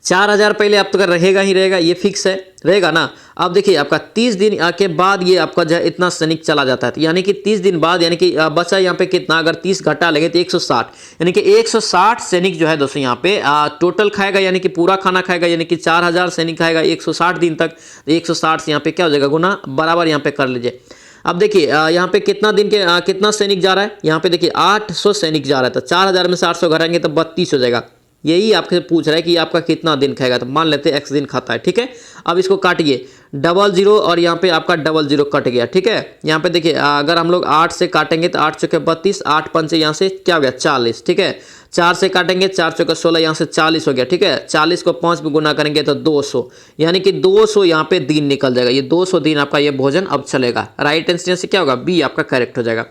4000 पहले आप तो रहेगा ही रहेगा, ये फिक्स है, रहेगा ना। अब देखिए आपका 30 दिन के बाद ये आपका जो है इतना सैनिक चला जाता है, यानी कि 30 दिन बाद यानी कि बचा यहाँ पे कितना, अगर 30 घटा लेंगे तो 160, यानी कि 160 सैनिक जो है दोस्तों यहाँ पे टोटल खाएगा, यानी कि पूरा खाना खाएगा, यानी कि 4000 सैनिक खाएगा 160 दिन तक। 160 से यहाँ पे क्या हो जाएगा गुना बराबर यहाँ पे कर लीजिए। अब देखिए यहाँ पे कितना दिन के कितना सैनिक जा रहा है, यहाँ पे देखिए 800 सैनिक जा रहा है, तो 4000 में से 800 घटाएंगे तो 32 हो जाएगा। यही आपसे पूछ रहा है कि आपका कितना दिन खाएगा, तो मान लेते हैं x दिन खाता है, ठीक है। अब इसको काटिए 00 और यहाँ पे आपका 00 कट गया, ठीक है। यहाँ पे देखिए अगर हम लोग 8 से काटेंगे तो 8 चौके 32, 8 पंचे यहाँ से क्या हो गया 40, ठीक है। 4 से काटेंगे 4 चौके 16, यहाँ से 40 हो गया, ठीक है। 40 को 5 में गुना करेंगे तो 200, यानी कि 200 यहाँ पे दिन निकल जाएगा, ये 200 दिन आपका ये भोजन अब चलेगा। राइट आंसर से क्या होगा बी आपका करेक्ट हो जाएगा।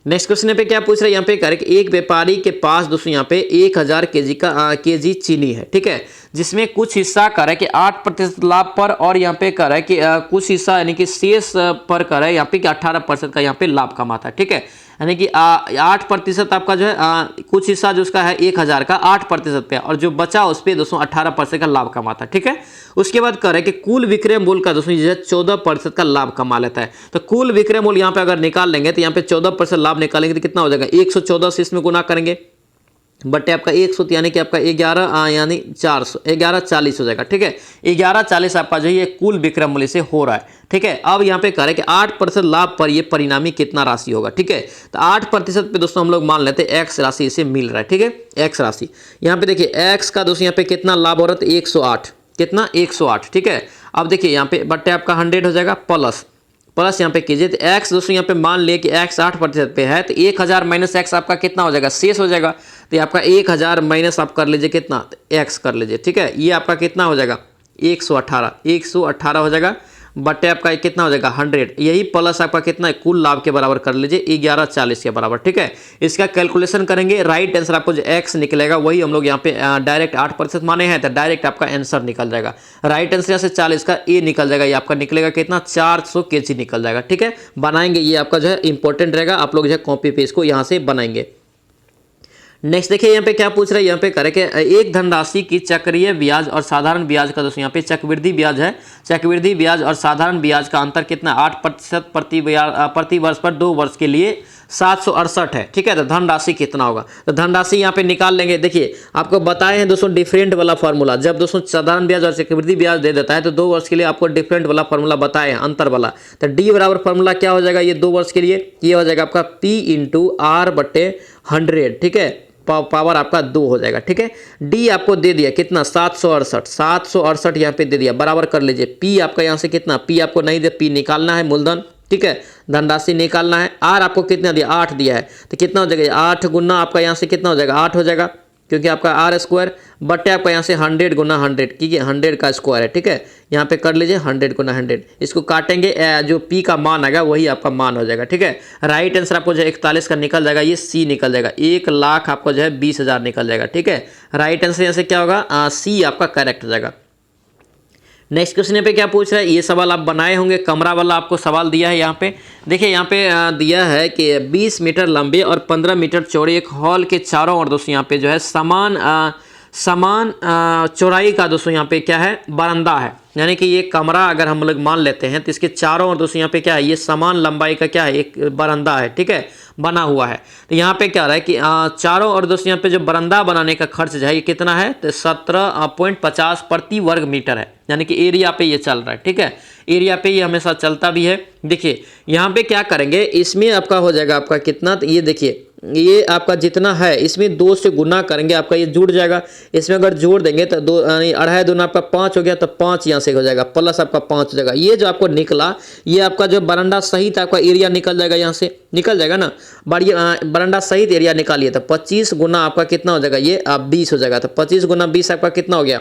नेक्स्ट क्वेश्चन पे क्या पूछ रहे हैं यहाँ पे करेक्ट, एक व्यापारी के पास दोस्तों यहाँ पे 1000 केजी चीनी है, ठीक है, जिसमें कुछ हिस्सा कर है कि 8% लाभ पर, और यहाँ पे कर है कि कुछ हिस्सा यानी कि शेष पर कर है यहाँ पे कि 18% का यहाँ पे लाभ कमाता है, ठीक है। यानी कि 8% आपका जो है कुछ हिस्सा जो उसका है 1000 का 8% पे, और जो बचा उस पर दोस्तों 18% का लाभ कमाता है, ठीक है। उसके बाद कह रहे हैं कि कुल विक्रय मूल्य का दोस्तों जो है 14% का लाभ कमा लेता है। तो कुल विक्रय मूल्य यहाँ पे अगर निकाल लेंगे तो यहाँ पे 14% लाभ निकालेंगे तो कितना हो जाएगा 114 से इसमें गुना करेंगे बटे आपका 100, यानी कि आपका 11 यानी 400 1140 हो जाएगा, ठीक है। 1140 आपका जो ये कुल विक्रय मूल्य से हो रहा है, ठीक है। अब यहाँ पे कह रहे हैं कि 8% लाभ पर ये परिणामी कितना राशि होगा, ठीक है। तो 8% पे दोस्तों हम लोग मान लेते हैं x राशि इसे मिल रहा है, ठीक है। x राशि यहाँ पे देखिए x का दोस्तों यहाँ पे कितना लाभ हो रहा है 108, कितना 108, ठीक है। अब देखिए यहाँ पे बटे आपका 100 हो जाएगा, प्लस यहाँ पे कीजिए तो x दोस्तों यहाँ पे मान लिए कि x 8% पे है, तो 1000 माइनस x आपका कितना हो जाएगा शेष हो जाएगा। तो आपका 1000 माइनस आप कर लीजिए कितना x कर लीजिए, ठीक है। ये आपका कितना हो जाएगा 118 हो जाएगा। बटे आपका कितना हो जाएगा 100, यही प्लस आपका कितना है कुल लाभ के बराबर कर लीजिए 1140 के बराबर। ठीक है, इसका कैलकुलेशन करेंगे, राइट आंसर आपको जो एक्स निकलेगा वही हम लोग यहाँ पे डायरेक्ट 8% माने हैं, तो डायरेक्ट आपका आंसर निकल जाएगा। राइट आंसर यहाँ से 40 का ए निकल जाएगा, ये आपका निकलेगा कितना 400 kg निकल जाएगा। ठीक है, बनाएंगे, ये आपका जो है इंपॉर्टेंट रहेगा, आप लोग जो है कॉपी पे इसको यहाँ से बनाएंगे। नेक्स्ट देखिए यहाँ पे क्या पूछ रहा है, यहाँ पे करे कि एक धनराशि की चक्रीय ब्याज और साधारण ब्याज का दोस्तों यहाँ पे चक्रवृद्धि ब्याज है, चक्रवृद्धि ब्याज और साधारण ब्याज का अंतर कितना 8% प्रति वर्ष पर 2 वर्ष के लिए 768 है। ठीक है, तो धनराशि कितना होगा, तो धनराशि यहाँ पे निकाल लेंगे। देखिए आपको बताए हैं दोस्तों डिफरेंट वाला फॉर्मूला, जब दोस्तों साधारण ब्याज और चक्रवृद्धि ब्याज दे देता है तो 2 वर्ष के लिए आपको डिफरेंट वाला फॉर्मूला बताए हैं, अंतर वाला। तो डी बराबर फॉर्मूला क्या हो जाएगा, ये 2 वर्ष के लिए ये हो जाएगा आपका P इंटू आर बटे 100। ठीक है, पावर आपका 2 हो जाएगा। ठीक है, डी आपको दे दिया कितना 768 यहाँ पे दे दिया, बराबर कर लीजिए। पी आपका यहाँ से कितना, पी आपको नहीं दिया, पी निकालना है मूलधन। ठीक है, धनराशि निकालना है। आर आपको कितना दिया 8 दिया है, तो कितना हो जाएगा 8 गुना आपका यहाँ से कितना हो जाएगा 8 हो जाएगा, क्योंकि आपका आर स्क्वायर बटे आपका यहाँ से 100 गुना 100, ठीक है 100 का स्क्वायर है। ठीक है, यहाँ पे कर लीजिए 100 गुना 100, इसको काटेंगे, जो पी का मान आएगा वही आपका मान हो जाएगा। ठीक है, राइट आंसर आपको जो है 41 का निकल जाएगा, ये सी निकल जाएगा, 1 लाख आपको जो है 20,000 निकल जाएगा। ठीक है, राइट आंसर यहाँ से क्या होगा सी आपका करेक्ट हो जाएगा। नेक्स्ट क्वेश्चन पे क्या पूछ रहा है, ये सवाल आप बनाए होंगे, कमरा वाला आपको सवाल दिया है। यहाँ पे देखिए, यहाँ पे दिया है कि 20 मीटर लंबे और 15 मीटर चौड़े एक हॉल के चारों ओर दोस्तों यहाँ पे जो है समान चौड़ाई का दोस्तों यहाँ पे क्या है बरामदा है, यानी कि ये कमरा अगर हम लोग मान लेते हैं तो इसके चारों ओर दोस्तों यहाँ पे क्या है, ये समान लंबाई का क्या है एक बरामदा है। ठीक है, बना हुआ है। तो यहाँ पे क्या रहा है कि चारों ओर दोस्तों यहाँ पे जो बरामदा बनाने का खर्च जो है ये कितना है, तो 17.50 प्रति वर्ग मीटर है, यानी कि एरिया पे ये चल रहा है। ठीक है, एरिया पे ये हमेशा चलता भी है। देखिए यहाँ पे क्या करेंगे, इसमें आपका हो जाएगा आपका कितना, तो ये देखिए ये आपका जितना है इसमें 2 से गुना करेंगे, आपका ये जुड़ जाएगा। इसमें अगर जोड़ देंगे तो 2 2.5 दूना आपका 5 हो गया, तो 5 यहाँ से हो जाएगा, प्लस आपका 5 हो जाएगा। ये जो आपको निकला ये आपका जो बरामदा सहित आपका एरिया निकल जाएगा, यहाँ से निकल जाएगा ना, बरामदा सहित एरिया निकालिए तो 25 गुना आपका कितना हो जाएगा, ये 20 हो जाएगा। तो 25 गुना 20 आपका कितना हो गया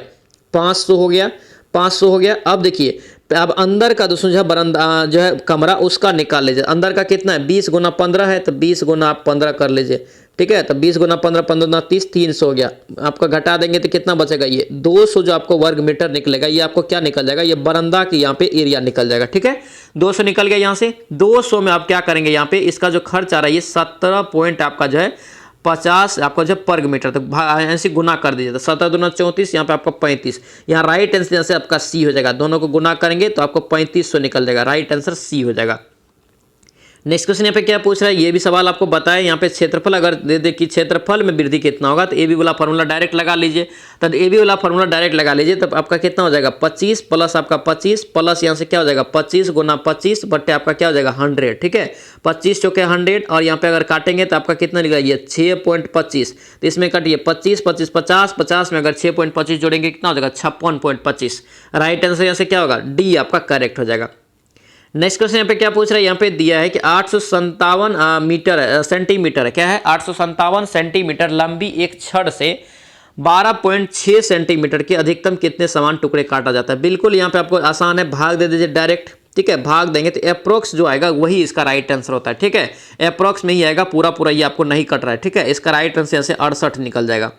500 हो गया, 500 हो गया। अब देखिए अब अंदर का दोस्तों जो है बरामदा जो है कमरा उसका निकाल लीजिए, अंदर का कितना है 20 गुना 15 है, तो 20 गुना आप 15 कर लीजिए। ठीक है, तो 20 गुना 15, 15 गुना 30, 300 हो गया। आपका घटा देंगे तो कितना बचेगा, ये 200 जो आपको वर्ग मीटर निकलेगा, ये आपको क्या निकल जाएगा, ये बरामदा की यहाँ पे एरिया निकल जाएगा। ठीक है, 200 निकल गया यहाँ से। 200 में आप क्या करेंगे, यहाँ पे इसका जो खर्च आ रहा है ये 17 पॉइंट आपका जो है 50 आपका जो वर्ग मीटर, तो ऐसे गुना कर दीजिए, तो 17 दूना 34, यहाँ पे आपका 35, यहाँ राइट आंसर से आपका सी हो जाएगा। दोनों को गुना करेंगे तो आपको 3500 निकल जाएगा, राइट आंसर सी हो जाएगा। नेक्स्ट क्वेश्चन यहाँ पे क्या पूछ रहा है, ये भी सवाल आपको बताया। यहाँ पे क्षेत्रफल अगर दे दे कि क्षेत्रफल में वृद्धि कितना होगा, तो ए बी वाला फॉर्मूला डायरेक्ट लगा लीजिए। तो ए बी वाला फॉर्मूला डायरेक्ट लगा लीजिए, तो आपका कितना हो जाएगा 25 प्लस आपका 25 प्लस यहाँ से क्या हो जाएगा 25 गुना 25 बट्टे आपका क्या हो जाएगा 100। ठीक है, 25 चौके 100, और यहाँ पे अगर काटेंगे तो आपका कितना निकलेगा, ये 6.25, तो इसमें काटिए 25 25 50, 50 में अगर 6.25 जोड़ेंगे कितना हो जाएगा 56.25। राइट आंसर यहाँ से क्या होगा, डी आपका करेक्ट हो जाएगा। नेक्स्ट क्वेश्चन यहाँ पे क्या पूछ रहा है, यहाँ पे दिया है कि 857 सेंटीमीटर है, क्या है 857 सेंटीमीटर लंबी एक छड़ से 12.6 सेंटीमीटर के अधिकतम कितने समान टुकड़े काटा जाता है। बिल्कुल यहाँ पे आपको आसान है, भाग दे दीजिए डायरेक्ट। ठीक है, भाग देंगे तो अप्रोक्स जो आएगा वही इसका राइट आंसर होता है। ठीक है, अप्रोक्स में ही आएगा, पूरा पूरा ये आपको नहीं कट रहा है। ठीक है, इसका राइट आंसर यहाँ से 68 निकल जाएगा।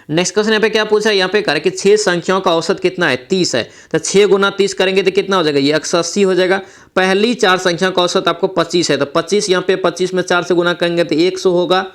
नेक्स्ट क्वेश्चन यहाँ पे क्या पूछा है, यहाँ पे करें कि 6 संख्याओं का औसत कितना है 30 है, तो 6 गुना 30 करेंगे तो कितना हो जाएगा, ये 180 हो जाएगा। पहली 4 संख्याओं का औसत आपको 25 है, तो 25 यहाँ पे 25 में 4 से गुना करेंगे तो 100 होगा।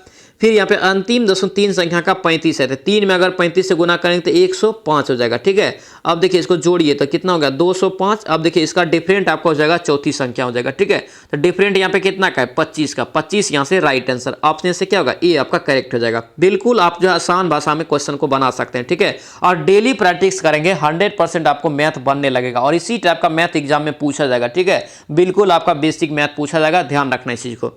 फिर यहाँ पे अंतिम 3 संख्या का 35 है, तो 3 में अगर 35 से गुना करेंगे तो 105 हो जाएगा। ठीक है, अब देखिए इसको जोड़िए तो कितना हो गया 205। अब देखिए इसका डिफरेंट आपका हो जाएगा चौथी संख्या हो जाएगा। ठीक है, तो डिफरेंट यहाँ पे कितना का है 25 का, 25 यहाँ से राइट आंसर ऑप्शन से क्या होगा, ए आपका करेक्ट हो जाएगा। बिल्कुल आप जो आसान भाषा में क्वेश्चन को बना सकते हैं। ठीक है, और डेली प्रैक्टिस करेंगे 100% आपको मैथ बनने लगेगा, और इसी टाइप का मैथ एग्जाम में पूछा जाएगा। ठीक है, बिल्कुल आपका बेसिक मैथ पूछा जाएगा, ध्यान रखना इस चीज को।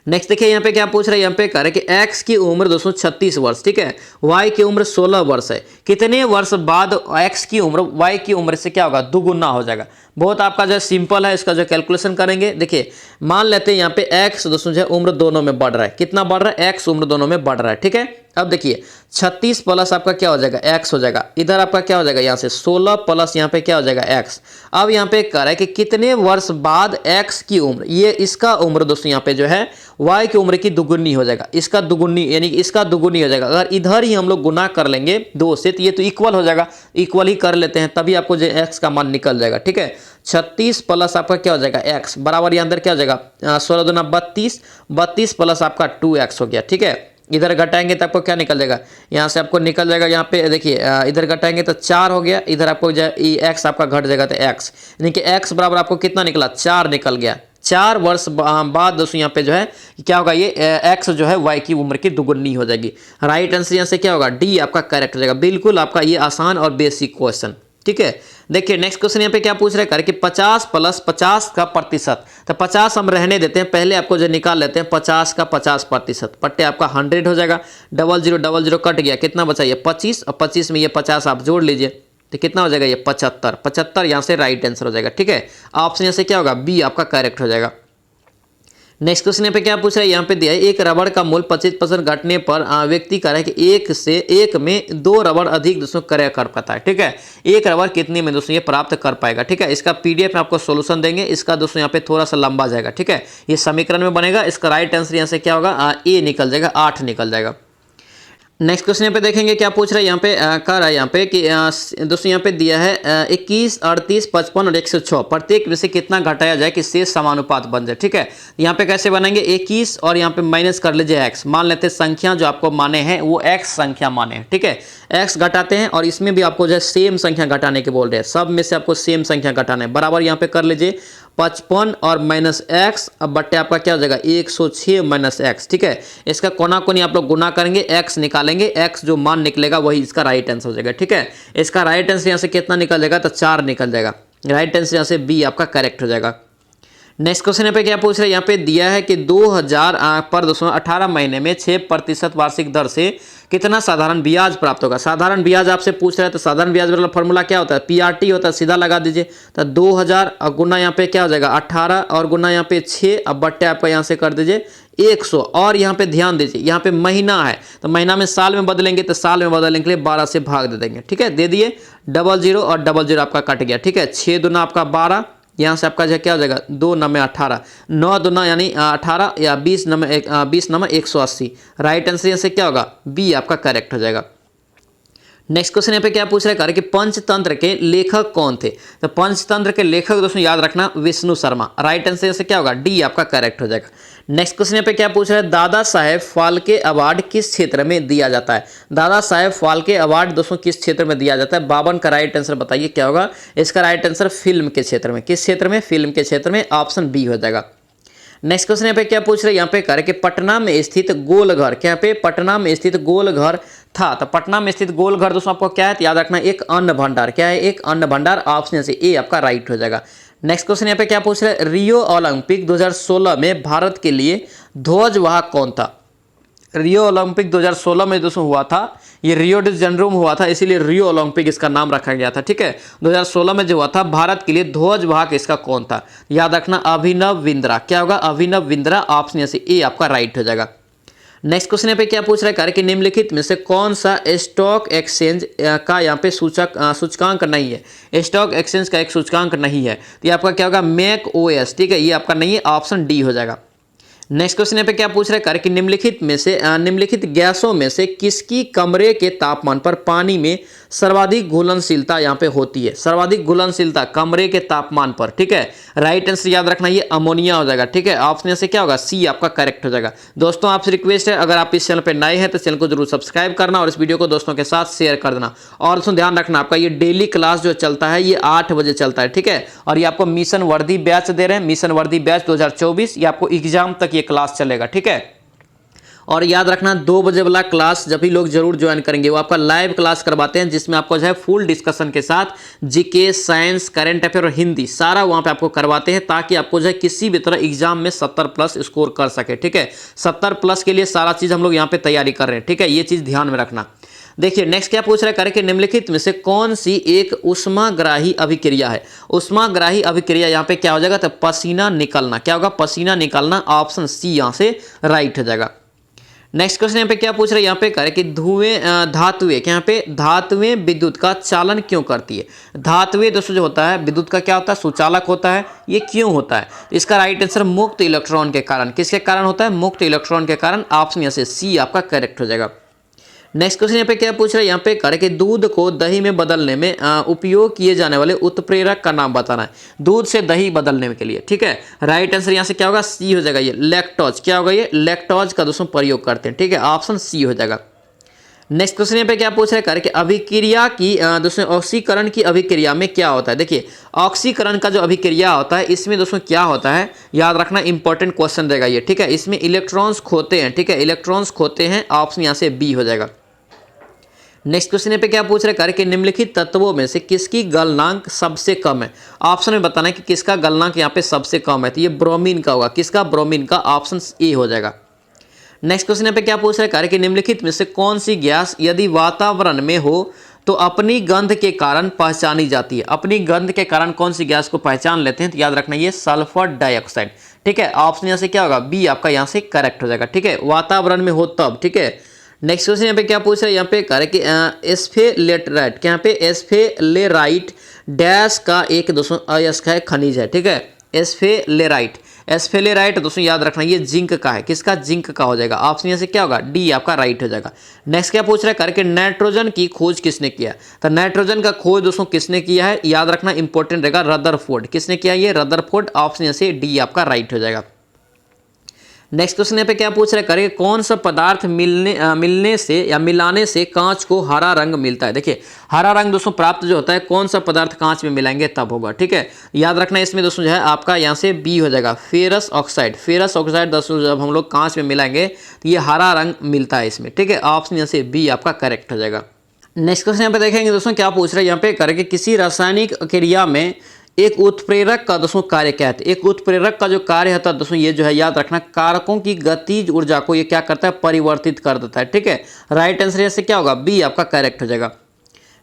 नेक्स्ट देखिए यहाँ पे क्या पूछ रहा है, यहाँ पे कह रहे हैं कि x की उम्र दोस्तों 36 वर्ष, ठीक है, y की उम्र 16 वर्ष है, कितने वर्ष बाद x की उम्र y की उम्र से क्या होगा, दुगुना हो जाएगा। बहुत आपका जो है सिंपल है, इसका जो कैलकुलेशन करेंगे। देखिए मान लेते हैं यहाँ पे x दोस्तों जो है उम्र दोनों में बढ़ रहा है, कितना बढ़ रहा है, x उम्र दोनों में बढ़ रहा है, ठीक है। अब देखिए 36 प्लस आपका क्या हो जाएगा, x हो जाएगा, इधर आपका क्या हो जाएगा यहाँ से 16 प्लस यहाँ पे क्या हो जाएगा x। अब यहाँ पे कह रहा है कि कितने वर्ष बाद x की उम्र, ये इसका उम्र दोस्तों यहाँ पे जो है y की उम्र की दुगुनी हो जाएगा, इसका दुगुनी यानी कि इसका दुगुनी हो जाएगा। अगर इधर ही हम लोग गुना कर लेंगे 2 से तो ये तो इक्वल हो जाएगा, इक्वल ही कर लेते हैं तभी आपको जो x का मान निकल जाएगा, ठीक है। 36 प्लस आपका क्या हो जाएगा x बराबर यहाँ अंदर क्या हो जाएगा 16 दूना 32, 32 प्लस आपका 2x हो गया, ठीक है। इधर घटाएंगे तो आपको क्या निकल जाएगा, यहाँ से आपको निकल जाएगा यहाँ पे देखिए इधर घटाएंगे तो 4 हो गया, इधर आपको जो x आपका घट जाएगा तो x, यानी कि x बराबर आपको कितना निकला 4 निकल गया। 4 वर्ष बाद दोस्तों यहाँ पे जो है क्या होगा, ये x जो है y की उम्र की दुगुनी हो जाएगी। राइट आंसर यहाँ से क्या होगा डी आपका करेक्ट हो जाएगा। बिल्कुल आपका ये आसान और बेसिक क्वेश्चन, ठीक है। देखिए नेक्स्ट क्वेश्चन यहाँ पे क्या पूछ रहे हैं कि 50 प्लस 50 का प्रतिशत, तो 50 हम रहने देते हैं, पहले आपको जो निकाल लेते हैं 50 का 50% पट्टे आपका 100 हो जाएगा। 0000 कट गया, कितना बचा ये 25, और 25 में ये 50 आप जोड़ लीजिए तो कितना हो जाएगा ये 75, 75 यहाँ से राइट आंसर हो जाएगा, ठीक है। ऑप्शन यहाँ से क्या होगा बी आपका करेक्ट हो जाएगा। नेक्स्ट क्वेश्चन यहाँ पे क्या पूछ रहा है, यहाँ पे दिया है एक रबड़ का मूल्य 25% घटने पर व्यक्ति कह रहा है कि एक में 2 रबड़ अधिक दोस्तों क्रय कर पाता है, ठीक है। एक रबड़ कितने में दोस्तों ये प्राप्त कर पाएगा, ठीक है। इसका पीडीएफ में आपको सोल्यूशन देंगे, इसका दोस्तों यहाँ पे थोड़ा सा लंबा जाएगा, ठीक है। ये समीकरण में बनेगा, इसका राइट आंसर यहाँ से क्या होगा ए निकल जाएगा, 8 निकल जाएगा। नेक्स्ट क्वेश्चन यहाँ पे देखेंगे क्या पूछ रहा है, यहाँ पे कह रहा है यहाँ पे कि दोस्तों यहाँ पे दिया है 21, 38, 55 और 106 प्रत्येक में से कितना घटाया जाए कि शेष समानुपात बन जाए, ठीक है। यहाँ पे कैसे बनेंगे 21 और यहाँ पे माइनस कर लीजिए x, मान लेते हैं संख्या जो आपको माने हैं वो x संख्या माने हैं, ठीक है। x घटाते हैं और इसमें भी आपको जो है सेम संख्या घटाने के बोल रहे हैं, सब में से आपको सेम संख्या घटाना है। बराबर यहाँ पे कर लीजिए 55 और माइनस x, अब बट्टे आपका क्या हो जाएगा 106 माइनस x, ठीक है। इसका कोना कोनी आप लोग गुना करेंगे, x निकालेंगे, x जो मान निकलेगा वही इसका राइट आंसर हो जाएगा, ठीक है। इसका राइट आंसर यहाँ से कितना निकल जाएगा तो 4 निकल जाएगा। राइट आंसर यहाँ से बी आपका करेक्ट हो जाएगा। नेक्स्ट क्वेश्चन यहाँ पे क्या पूछ रहे हैं, यहाँ पे दिया है कि 2000 पर दोस्तों 18 महीने में 6% वार्षिक दर से कितना साधारण ब्याज प्राप्त होगा। साधारण ब्याज आपसे पूछ रहा है तो साधारण ब्याज वाला फॉर्मूला क्या होता है, पीआरटी होता है, सीधा लगा दीजिए। तो 2000 और गुना यहाँ पे क्या हो जाएगा 18 और गुना यहाँ पे 6, अब बट्टे आपका यहाँ से कर दीजिए 100। और यहाँ पे ध्यान दीजिए यहाँ पे महीना है तो महीना में साल में बदलेंगे तो साल में बदलने के लिए 12 से भाग दे देंगे, ठीक है। दे दिए 00 और 00 आपका कट गया, ठीक है। 6 दूना आपका 12, यहाँ से आपका जो क्या हो जाएगा 2 9 18, 9 दूना यानी 18 या 20 9 180। राइट आंसर यहाँ से क्या होगा बी आपका करेक्ट हो जाएगा। नेक्स्ट क्वेश्चन यहाँ पे क्या पूछ रहा है कि पंचतंत्र के लेखक कौन थे। तो पंचतंत्र के लेखक दोस्तों याद रखना विष्णु शर्मा। राइट आंसर से क्या होगा डी आपका करेक्ट हो जाएगा। नेक्स्ट क्वेश्चन यहाँ पे क्या पूछ रहा है, दादा साहेब फाल्के अवार्ड किस क्षेत्र में दिया जाता है। दादा साहेब फाल्के अवार्ड दोस्तों किस क्षेत्र में दिया जाता है। 52 का राइट आंसर बताइए क्या होगा। इसका राइट आंसर फिल्म के क्षेत्र में। किस क्षेत्र में, फिल्म के क्षेत्र में, ऑप्शन बी हो जाएगा। नेक्स्ट क्वेश्चन यहाँ पे क्या पूछ रहे हैं, यहाँ पे कर कि पटना में स्थित गोलघर, क्या पे पटना में स्थित गोलघर था। तो पटना में स्थित गोलघर दोस्तों आपको क्या है तो याद रखना एक अन्न भंडार। क्या है, एक अन्न भंडार। ऑप्शन से ए आपका राइट हो जाएगा। नेक्स्ट क्वेश्चन यहाँ पे क्या पूछ रहे हैं, रियो ओलंपिक 2016 में भारत के लिए ध्वजवाहक कौन था। रियो ओलंपिक 2016 में दोस्तों हुआ था, ये रियो डी जेनेरो में हुआ था, इसीलिए रियो ओलंपिक इसका नाम रखा गया था, ठीक है। 2016 में जो हुआ था भारत के लिए ध्वजवाहक इसका कौन था, याद रखना अभिनव बिंद्रा। क्या होगा, अभिनव बिंद्रा। ऑप्शन यहाँ से ए आपका राइट हो जाएगा। नेक्स्ट क्वेश्चन यहाँ पे क्या पूछ रहा है कि निम्नलिखित में से कौन सा स्टॉक एक्सचेंज का यहाँ पे सूचकांक नहीं है। स्टॉक एक्सचेंज का एक सूचकांक नहीं है तो ये आपका क्या होगा मैक ओएस, ठीक है, ये आपका नहीं है। ऑप्शन डी हो जाएगा। नेक्स्ट क्वेश्चन यहाँ पे क्या पूछ रहा है कि निम्नलिखित गैसों में से किसकी कमरे के तापमान पर पानी में सर्वाधिक घुलनशीलता यहाँ पे होती है। सर्वाधिक घुलनशीलता कमरे के तापमान पर, ठीक है। राइट आंसर याद रखना ये अमोनिया हो जाएगा, ठीक है। ऑप्शन से क्या होगा सी आपका करेक्ट हो जाएगा। दोस्तों आपसे रिक्वेस्ट है अगर आप इस चैनल पर नए हैं तो चैनल को जरूर सब्सक्राइब करना और इस वीडियो को दोस्तों के साथ शेयर कर देना। और दोस्तों ध्यान रखना आपका ये डेली क्लास जो चलता है ये 8 बजे चलता है, ठीक है। और ये आपको मिशन वर्दी बैच दे रहे हैं, मिशन वर्दी बैच 2024, ये आपको एग्जाम तक ये क्लास चलेगा, ठीक है। और याद रखना 2 बजे वाला क्लास जब भी लोग जरूर ज्वाइन करेंगे वो आपका लाइव क्लास करवाते हैं जिसमें आपको जो है फुल डिस्कशन के साथ जीके, साइंस, करंट अफेयर और हिंदी सारा वहां पे आपको करवाते हैं ताकि आपको जो है किसी भी तरह एग्जाम में 70+ स्कोर कर सके, ठीक है। 70+ के लिए सारा चीज हम लोग यहाँ पे तैयारी कर रहे हैं, ठीक है। ये चीज ध्यान में रखना। देखिए नेक्स्ट क्या पूछ रहा है, करके निम्नलिखित में से कौन सी एक ऊष्माग्राही अभिक्रिया है। ऊष्माग्राही अभिक्रिया यहाँ पे क्या हो जाएगा, तो पसीना निकलना। क्या होगा, पसीना निकलना। ऑप्शन सी यहाँ से राइट हो जाएगा। नेक्स्ट क्वेश्चन यहाँ पे क्या पूछ रहे हैं, यहाँ पे करे कि धातुएं, क्या यहाँ पे धातुएं विद्युत का चालन क्यों करती है। धातुएं दोस्तों जो होता है विद्युत का क्या होता है, सुचालक होता है। ये क्यों होता है, इसका राइट आंसर मुक्त इलेक्ट्रॉन के कारण। किसके कारण होता है, मुक्त इलेक्ट्रॉन के कारण। ऑप्शन यहाँ से सी आपका करेक्ट हो जाएगा। नेक्स्ट क्वेश्चन यहाँ पे क्या पूछ रहा है, यहाँ पे करे कि दूध को दही में बदलने में उपयोग किए जाने वाले उत्प्रेरक का नाम बताना है। दूध से दही बदलने के लिए, ठीक है। राइट आंसर यहाँ से क्या होगा, सी हो जाएगा। ये लैक्टोज, क्या होगा, ये लैक्टोज का दोस्तों प्रयोग करते हैं, ठीक है। ऑप्शन सी हो जाएगा। नेक्स्ट क्वेश्चन यहाँ पे क्या पूछ रहा है, करके अभिक्रिया की दोस्तों ऑक्सीकरण की अभिक्रिया में क्या होता है। देखिए ऑक्सीकरण का जो अभिक्रिया होता है इसमें दोस्तों क्या होता है, याद रखना, इंपॉर्टेंट क्वेश्चन रहेगा ये, ठीक है। इसमें इलेक्ट्रॉन्स खोते हैं, ठीक है, इलेक्ट्रॉन्स खोते हैं। ऑप्शन यहाँ से बी हो जाएगा। नेक्स्ट क्वेश्चन यहाँ पे क्या पूछ रहे हैं, करके निम्नलिखित तत्वों में से किसकी गलनांक सबसे कम है। ऑप्शन में बताना है कि किसका गलनांक यहाँ पे सबसे कम है, तो ये ब्रोमीन का होगा। किसका, ब्रोमीन का। ऑप्शन ए हो जाएगा। नेक्स्ट क्वेश्चन यहाँ पे क्या पूछ रहे हैं, करके निम्नलिखित में से कौन सी गैस यदि वातावरण में हो तो अपनी गंध के कारण पहचानी जाती है। अपनी गंध के कारण कौन सी गैस को पहचान लेते हैं, तो याद रखना ये सल्फर डाइऑक्साइड, ठीक है। ऑप्शन यहाँ से क्या होगा, बी आपका यहाँ से करेक्ट हो जाएगा, ठीक है, वातावरण में हो तब, ठीक है। नेक्स्ट क्वेश्चन यहाँ पे क्या पूछ रहे हैं, यहाँ पे करे कि एस्फेलेराइट, क्या यहाँ पे एस्फेलेराइट डैश का एक दोस्तों अयस्क है, खनिज है, ठीक है। एस्फेलेराइट, एस्फेलेराइट दोस्तों याद रखना ये जिंक का है। किसका, जिंक का हो जाएगा। ऑप्शन यहाँ से क्या होगा, डी आपका राइट हो जाएगा। नेक्स्ट क्या पूछ रहा है, करके नाइट्रोजन की खोज किसने किया। तो नाइट्रोजन का खोज दोस्तों किसने किया है, याद रखना इंपॉर्टेंट रहेगा, रदरफोर्ड। किसने किया, ये रदरफोर्ड। ऑप्शन यहाँ से डी आपका राइट हो जाएगा। नेक्स्ट क्वेश्चन यहाँ पे क्या पूछ रहे हैं, करें कौन सा पदार्थ मिलने से या मिलाने से कांच को हरा रंग मिलता है। देखिए हरा रंग दोस्तों प्राप्त जो होता है कौन सा पदार्थ कांच में मिलाएंगे तब होगा, ठीक है। याद रखना इसमें दोस्तों जो है आपका यहाँ से बी हो जाएगा, फेरस ऑक्साइड। फेरस ऑक्साइड दोस्तों जब हम लोग कांच में मिलाएंगे तो ये हरा रंग मिलता है इसमें, ठीक है। ऑप्शन यहाँ से बी आपका करेक्ट हो जाएगा। नेक्स्ट क्वेश्चन यहाँ पे देखेंगे दोस्तों क्या पूछ रहे हैं, यहाँ पे करके किसी रासायनिक क्रिया में एक उत्प्रेरक का दोस्तों कार्य क्या है। एक उत्प्रेरक का जो कार्य होता है दोस्तों ये जो है याद रखना कारकों की गतिज ऊर्जा को ये क्या करता है, परिवर्तित कर देता है, ठीक है। राइट आंसर यहाँ से क्या होगा, बी आपका करेक्ट हो जाएगा।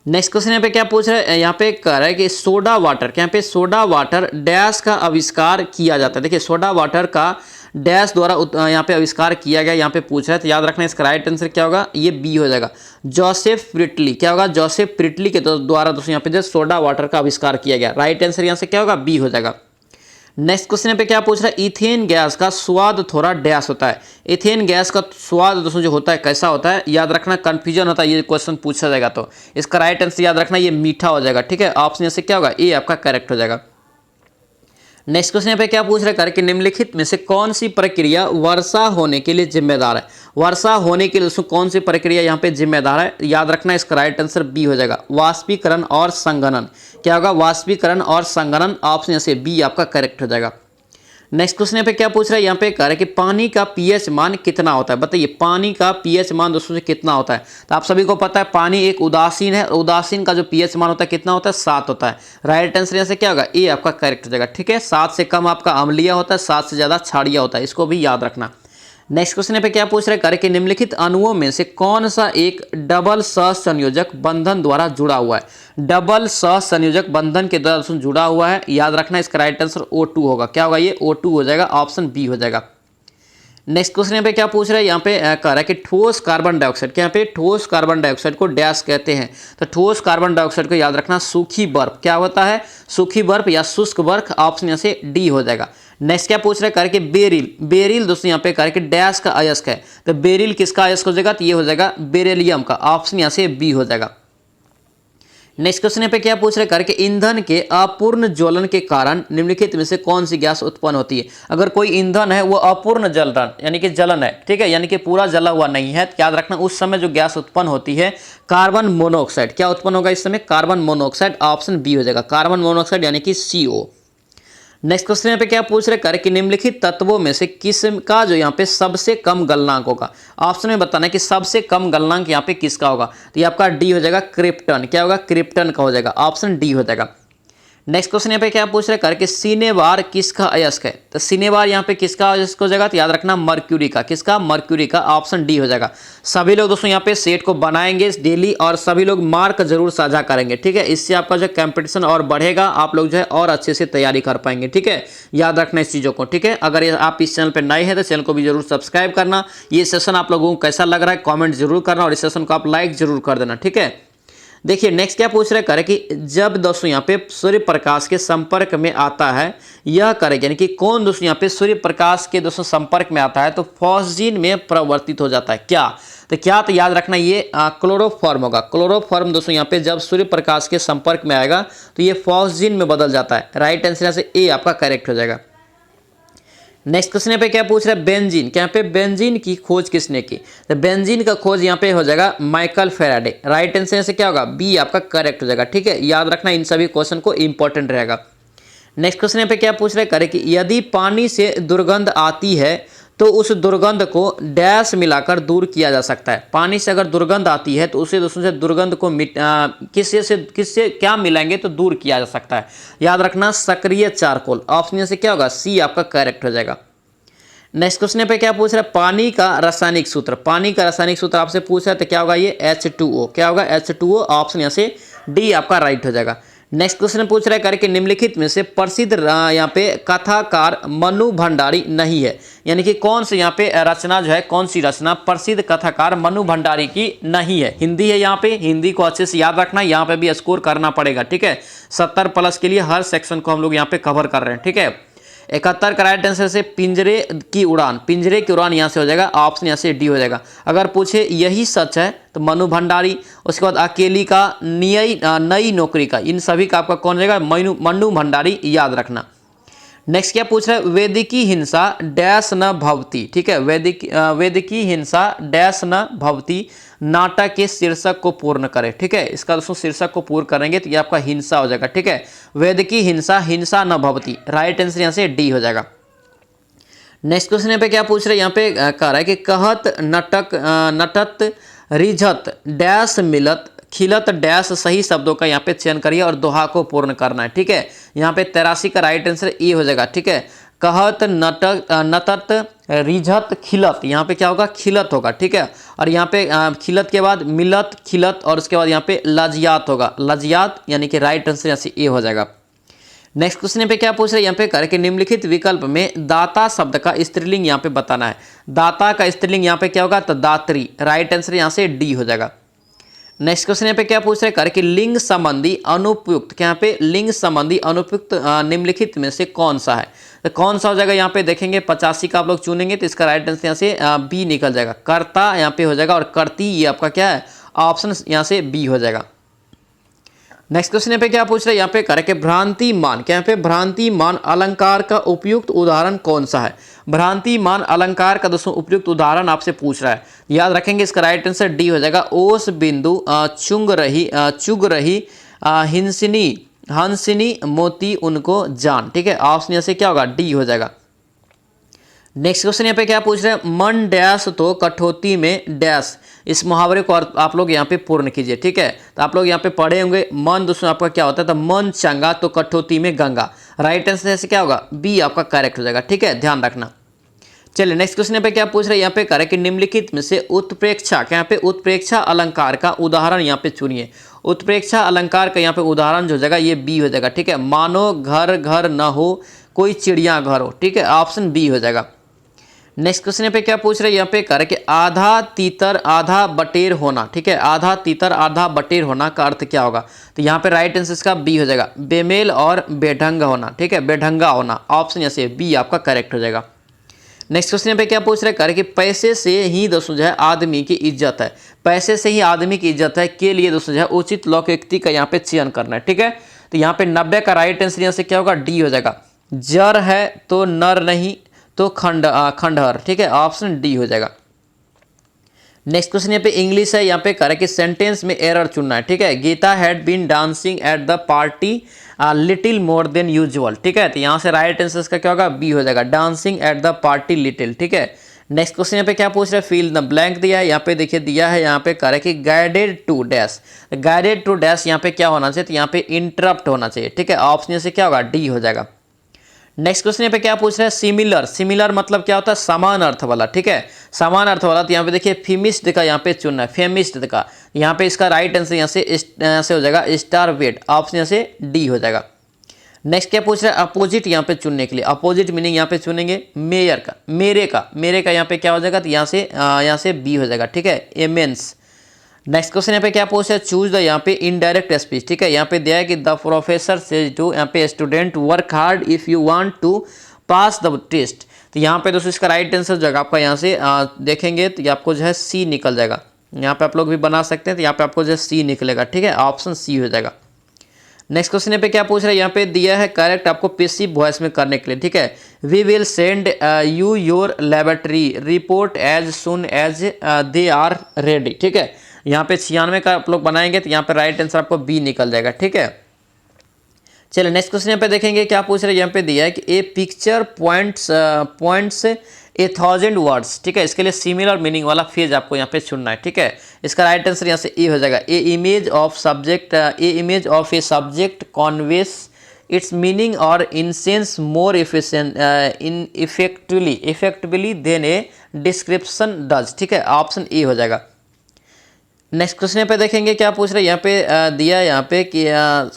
नेक्स्ट क्वेश्चन यहाँ पे क्या पूछ रहे हैं, यहाँ पे कह रहा है कि सोडा वाटर, क्या यहाँ पे सोडा वाटर डैश का आविष्कार किया जाता है। देखिए सोडा वाटर का डैश द्वारा यहाँ पे आविष्कार किया गया, यहाँ पे पूछ रहा है, तो याद रखना इसका राइट आंसर क्या होगा, ये बी हो जाएगा, जोसेफ प्रिटली। क्या होगा, जोसेफ प्रिटली के द्वारा दोस्तों यहाँ पे जो सोडा वाटर का आविष्कार किया गया। राइट आंसर यहाँ से क्या होगा, बी हो जाएगा। नेक्स्ट क्वेश्चन यहाँ पे क्या पूछ रहा है, इथेन गैस का स्वाद थोड़ा डैश होता है। इथेन गैस का स्वाद दोस्तों जो होता है कैसा होता है, याद रखना कंफ्यूजन होता है, ये क्वेश्चन पूछा जाएगा तो इसका राइट आंसर याद रखना ये मीठा हो जाएगा, ठीक है। ऑप्शन यहाँ से क्या होगा, ए आपका करेक्ट हो जाएगा। नेक्स्ट क्वेश्चन यहाँ पे क्या पूछ रहा है, करके निम्नलिखित में से कौन सी प्रक्रिया वर्षा होने के लिए जिम्मेदार है। वर्षा होने के लिए दोस्तों कौन सी प्रक्रिया यहाँ पे जिम्मेदार है, याद रखना इसका राइट आंसर बी हो जाएगा, वाष्पीकरण और संघनन। क्या होगा, वाष्पीकरण और संघनन। ऑप्शन यहाँ से बी आपका करेक्ट हो जाएगा। नेक्स्ट क्वेश्चन यहाँ पे क्या पूछ रहा है, यहाँ पे कह रहा है कि पानी का पीएच मान कितना होता है। बताइए पानी का पीएच मान दोस्तों से कितना होता है। तो आप सभी को पता है पानी एक उदासीन है, उदासीन का जो पीएच मान होता है कितना होता है, 7 होता है। राइट आंसर यहाँ से क्या होगा, ए आपका करेक्ट हो जाएगा, ठीक है। 7 से कम आपका अम्लीय होता है, 7 से ज़्यादा क्षारीय होता है, इसको भी याद रखना। नेक्स्ट क्वेश्चन पे क्या पूछ रहे हैं, करे कि निम्नलिखित अणुओं में से कौन सा एक डबल सहसंयोजक बंधन द्वारा जुड़ा हुआ है। डबल सहसंयोजक बंधन के द्वारा जुड़ा हुआ है, याद रखना इसका राइट आंसर O2 होगा। क्या होगा, ये O2 हो जाएगा, ऑप्शन बी हो जाएगा। नेक्स्ट क्वेश्चन यहाँ पे क्या पूछ रहे हैं, यहाँ पे कह रहा है कि ठोस कार्बन डाइऑक्साइड, क्या यहाँ पे ठोस कार्बन डाइऑक्साइड को डैश कहते हैं। तो ठोस कार्बन डाइऑक्साइड को याद रखना सूखी बर्फ। क्या होता है, सूखी बर्फ या शुष्क बर्फ। ऑप्शन यहाँ से डी हो जाएगा। नेक्स्ट क्या पूछ रहे हैं, करके बेरिल। बेरिल दोस्तों यहाँ पे करके डैश का अयस्क है, तो बेरिल किसका अयस्क हो जाएगा, तो ये हो जाएगा बेरिलियम का। ऑप्शन यहाँ से बी हो जाएगा। नेक्स्ट क्वेश्चन यहाँ पे क्या पूछ रहे हैं, करके ईंधन के अपूर्ण ज्वलन के कारण निम्नलिखित में से कौन सी गैस उत्पन्न होती है। अगर कोई ईंधन है वो अपूर्ण जलन यानी कि जलन है, ठीक है, यानी कि पूरा जला हुआ नहीं है, याद रखना उस समय जो गैस उत्पन्न होती है कार्बन मोनोऑक्साइड। क्या उत्पन्न होगा इस समय, कार्बन मोनोऑक्साइड। ऑप्शन बी हो जाएगा, कार्बन मोनोऑक्साइड यानी कि CO। नेक्स्ट क्वेश्चन यहाँ पे क्या पूछ रहे हैं, कि निम्नलिखित तत्वों में से किस का जो यहाँ पे सबसे कम गलनांक होगा। ऑप्शन में बताना है कि सबसे कम गलनांक यहाँ पे किसका होगा, तो ये आपका डी हो जाएगा, क्रिप्टन। क्या होगा, क्रिप्टन का हो जाएगा, ऑप्शन डी हो जाएगा। नेक्स्ट क्वेश्चन यहाँ पे क्या पूछ रहे हैं कि सिनेबार किसका अयस्क है? तो सिनेबार यहाँ पे किसका अयस्क हो जाएगा? तो याद रखना मर्क्यूरी का। किसका? मर्क्यूरी का। ऑप्शन डी हो जाएगा। सभी लोग दोस्तों यहाँ पे सेट को बनाएंगे डेली और सभी लोग मार्क जरूर साझा करेंगे, ठीक है। इससे आपका जो कंपटीशन और बढ़ेगा, आप लोग जो है और अच्छे से तैयारी कर पाएंगे, ठीक है। याद रखना इस चीज़ों को, ठीक है। अगर आप इस चैनल पर नए हैं तो चैनल को भी जरूर सब्सक्राइब करना। ये सेशन आप लोगों को कैसा लग रहा है कॉमेंट जरूर करना और इस सेशन को आप लाइक जरूर कर देना, ठीक है। देखिए नेक्स्ट क्या पूछ रहे हैं कि जब दोस्तों यहाँ पे सूर्य प्रकाश के संपर्क में आता है, यह करेगा, यानी कि कौन दोस्तों यहाँ पे सूर्य प्रकाश के दोस्तों संपर्क में आता है तो फॉस्जीन में परिवर्तित हो जाता है। क्या? तो याद रखना ये क्लोरोफॉर्म होगा। क्लोरोफॉर्म दोस्तों यहाँ पे जब सूर्य प्रकाश के संपर्क में आएगा तो ये फॉस्जीन में बदल जाता है। राइट आंसर यहाँ से ए आपका करेक्ट हो जाएगा। नेक्स्ट क्वेश्चन यहाँ पे क्या पूछ रहा है? बेंजीन। क्या यहाँ पे बेंजीन की खोज किसने की? तो बेंजीन का खोज यहाँ पे हो जाएगा माइकल फेराडे। राइट आंसर से क्या होगा? बी आपका करेक्ट हो जाएगा, ठीक है। याद रखना इन सभी क्वेश्चन को इंपॉर्टेंट रहेगा। नेक्स्ट क्वेश्चन यहाँ पे क्या पूछ रहे हैं कि यदि पानी से दुर्गंध आती है तो उस दुर्गंध को डैश मिलाकर दूर किया जा सकता है। पानी से अगर दुर्गंध आती है तो उसे दोस्तों से दुर्गंध को किससे क्या मिलाएंगे तो दूर किया जा सकता है। याद रखना सक्रिय चारकोल। ऑप्शन से क्या होगा? सी आपका करेक्ट हो जाएगा। नेक्स्ट क्वेश्चन पे क्या पूछ रहा है? पानी का रासायनिक सूत्र। पानी का रासायनिक सूत्र आपसे पूछ रहा है तो क्या होगा? ये H2O। क्या होगा? H2O। ऑप्शन यहाँ से डी आपका राइट हो जाएगा। नेक्स्ट क्वेश्चन पूछ रहा है कि निम्नलिखित में से प्रसिद्ध यहाँ पे कथाकार मनु भंडारी नहीं है, यानी कि कौन से यहाँ पे रचना जो है, कौन सी रचना प्रसिद्ध कथाकार मनु भंडारी की नहीं है? हिंदी है, यहाँ पे हिंदी को अच्छे से याद रखना, यहाँ पे भी स्कोर करना पड़ेगा, ठीक है। 70+ के लिए हर सेक्शन को हम लोग यहाँ पे कवर कर रहे हैं, ठीक है। 71 का राइट आंसर से पिंजरे की उड़ान। पिंजरे की उड़ान यहाँ से हो जाएगा। ऑप्शन यहाँ से डी हो जाएगा। अगर पूछे यही सच है तो मनु भंडारी। उसके बाद अकेली का, नई नौकरी का, इन सभी का आपका कौन हो जाएगा? मनु भंडारी। याद रखना। नेक्स्ट क्या पूछ रहा है? वेदिकी हिंसा डैश न भवती। ठीक है, वेदिकी हिंसा डैश न भवती नाटक के शीर्षक को पूर्ण करे। ठीक है, इसका दोस्तों शीर्षक को पूर्ण करेंगे तो ये आपका हिंसा हो जाएगा। ठीक है, वेदिकी हिंसा, हिंसा न भवती। राइट आंसर यहाँ से डी हो जाएगा। नेक्स्ट क्वेश्चन यहाँ पे क्या पूछ रहे हैं? यहाँ पे कह रहा है कि कहत नटत रिझत डैश मिलत खिलत डैश सही शब्दों का यहाँ पे चयन करिए और दोहा को पूर्ण करना है। ठीक है, यहाँ पे 83 का राइट आंसर ए हो जाएगा। ठीक है, कहत नटत रिझत खिलत, यहाँ पे क्या होगा? खिलत होगा। ठीक है, और यहाँ पे खिलत के बाद मिलत खिलत और उसके बाद यहाँ पे लजियात होगा। लजियात यानी कि राइट आंसर यहाँ से ए हो जाएगा। नेक्स्ट क्वेश्चन पे क्या पूछ रहे हैं? यहाँ पे कर के निम्नलिखित विकल्प में दाता शब्द का स्त्रीलिंग यहाँ पे बताना है। दाता का स्त्रीलिंग यहाँ पे क्या होगा? तो दात्री। राइट आंसर यहाँ से डी हो जाएगा। नेक्स्ट क्वेश्चन यहाँ पे क्या पूछ रहे हैं? कर कि लिंग संबंधी अनुपयुक्त, क्या यहाँ पे लिंग संबंधी अनुपयुक्त निम्नलिखित में से कौन सा है? तो कौन सा हो जाएगा? यहाँ पे देखेंगे 85 का आप लोग चुनेंगे तो इसका राइट आंसर यहाँ से बी निकल जाएगा। कर्ता यहाँ पे हो जाएगा और करती ये आपका क्या है? ऑप्शन यहाँ से बी हो जाएगा। नेक्स्ट क्वेश्चन यहाँ पे क्या पूछ रहे हैं? यहाँ पे करे कि भ्रांतिमान, क्या यहाँ पे भ्रांतिमान अलंकार का उपयुक्त उदाहरण कौन सा है? भ्रांतिमान अलंकार का दोस्तों उपयुक्त उदाहरण आपसे पूछ रहा है। याद रखेंगे इसका राइट आंसर डी हो जाएगा। ओस बिंदु चुग रही हिंसिनी हंसिनी मोती उनको जान। ठीक है, ऑप्शन यहाँ से क्या होगा? डी हो जाएगा। नेक्स्ट क्वेश्चन यहाँ पे क्या पूछ रहे हैं? मन डैश तो कठौती में डैश, इस मुहावरे को आप लोग यहाँ पे पूर्ण कीजिए। ठीक है, तो आप लोग यहाँ पे पढ़े होंगे मन दोस्तों आपका क्या होता है? तो मन चंगा तो कठौती में गंगा। राइट आंसर से क्या होगा? बी आपका करेक्ट हो जाएगा। ठीक है, ध्यान रखना। चलिए नेक्स्ट क्वेश्चन यहाँ पे क्या पूछ रहे हैं? यहाँ पे करे कि निम्नलिखित में से उत्प्रेक्षा, क्या यहाँ पे उत्प्रेक्षा अलंकार का उदाहरण यहाँ पे चुनिए। उत्प्रेक्षा अलंकार का यहाँ पे उदाहरण जो हो जाएगा ये बी हो जाएगा। ठीक है, मानो घर घर न हो कोई चिड़िया घर हो। ठीक है, ऑप्शन बी हो जाएगा। नेक्स्ट क्वेश्चन पे क्या पूछ रहे हैं? यहाँ पे करे कि आधा तीतर आधा बटेर होना। ठीक है, आधा तीतर आधा बटेर होना का अर्थ क्या होगा? तो यहाँ पे राइट आंसर इसका बी हो जाएगा। बेमेल और बेढंगा होना। ठीक है, बेढंगा होना। ऑप्शन यहाँ से बी आपका करेक्ट हो जाएगा। नेक्स्ट क्वेश्चन पे क्या पूछ रहे हैं? करे कि पैसे से ही दोस्तों जो है आदमी की इज्जत है। पैसे से ही आदमी की इज्जत है के लिए दोस्तों जो है उचित लौकिकता का यहाँ पे चयन करना है। ठीक है, तो यहाँ पे 90 का राइट आंसर यहाँ से क्या होगा? डी हो जाएगा। जर है तो नर नहीं तो खंडहर। ठीक है, ऑप्शन डी हो जाएगा। नेक्स्ट क्वेश्चन यहाँ पे इंग्लिश है। यहाँ पे करें कि सेंटेंस में एरर चुनना है। ठीक है, Geeta had been dancing at the party little more than usual. ठीक है, तो यहाँ से राइट आंसर का क्या होगा? बी हो जाएगा। Dancing at the party little. ठीक है, नेक्स्ट क्वेश्चन यहाँ पे क्या पूछ रहा है, फिल द ब्लैंक दिया है, यहाँ पे देखिए दिया है, यहाँ पे कह रहा है कि guided to dash, guided to dash यहाँ पे क्या होना चाहिए, तो यहाँ पे इंटरप्ट होना चाहिए, ठीक है। ऑप्शन से क्या होगा, डी हो जाएगा। नेक्स्ट क्वेश्चन यहाँ पे क्या पूछ रहा है, सिमिलर, सिमिलर मतलब क्या होता है, समान अर्थ वाला, ठीक है, समान अर्थ वाला। तो यहाँ पे देखिए फेमिस्ट का यहाँ पे चुनना है, फेमिस्ट का, यहाँ पे इसका राइट आंसर यहाँ से हो जाएगा स्टारवेट, ऑप्शन यहाँ से डी हो जाएगा। नेक्स्ट क्या पूछ रहा है, अपोजिट यहाँ पे चुनने के लिए, अपोजिट मीनिंग यहाँ पे चुनेंगे मेयर का, मेरे का यहाँ पे क्या हो जाएगा, तो यहाँ से बी हो जाएगा, ठीक है, एमेंस। नेक्स्ट क्वेश्चन यहाँ पे क्या पूछ रहा है, चूज द यहाँ पे इनडायरेक्ट स्पीच, ठीक है, यहाँ पे दिया है कि द प्रोफेसर सेज टू, यहाँ पे student work hard if you want to pass the test. तो यहाँ पे दोस्तों इसका राइट आंसर जो है आपका यहाँ से देखेंगे तो आपको जो है सी निकल जाएगा। यहाँ पे आप लोग भी बना सकते हैं, तो यहाँ पे आपको जो है सी निकलेगा, ठीक है, ऑप्शन सी हो जाएगा। नेक्स्ट क्वेश्चन यहाँ पे क्या पूछ रहा है, यहाँ पे दिया है करेक्ट आपको पैसिव वॉइस में करने के लिए, ठीक है, we will send you your laboratory report as soon as they are ready, ठीक है। यहाँ पे 96 का आप लोग बनाएंगे तो यहाँ पे राइट आंसर आपको बी निकल जाएगा, ठीक है। चलिए नेक्स्ट क्वेश्चन यहाँ पे देखेंगे क्या पूछ रहे हैं, यहाँ पे दिया है कि ए पिक्चर पॉइंट्स 1000 वर्ड्स, ठीक है, इसके लिए सिमिलर मीनिंग वाला फेज आपको यहाँ पे चुनना है, ठीक है। इसका राइट आंसर यहाँ से ए हो जाएगा। A image of a subject conveys its meaning और essence more effectively than a description does, ठीक है, ऑप्शन ए हो जाएगा। नेक्स्ट क्वेश्चन पे देखेंगे क्या पूछ रहे हैं, यहाँ पे दिया है यहाँ पे कि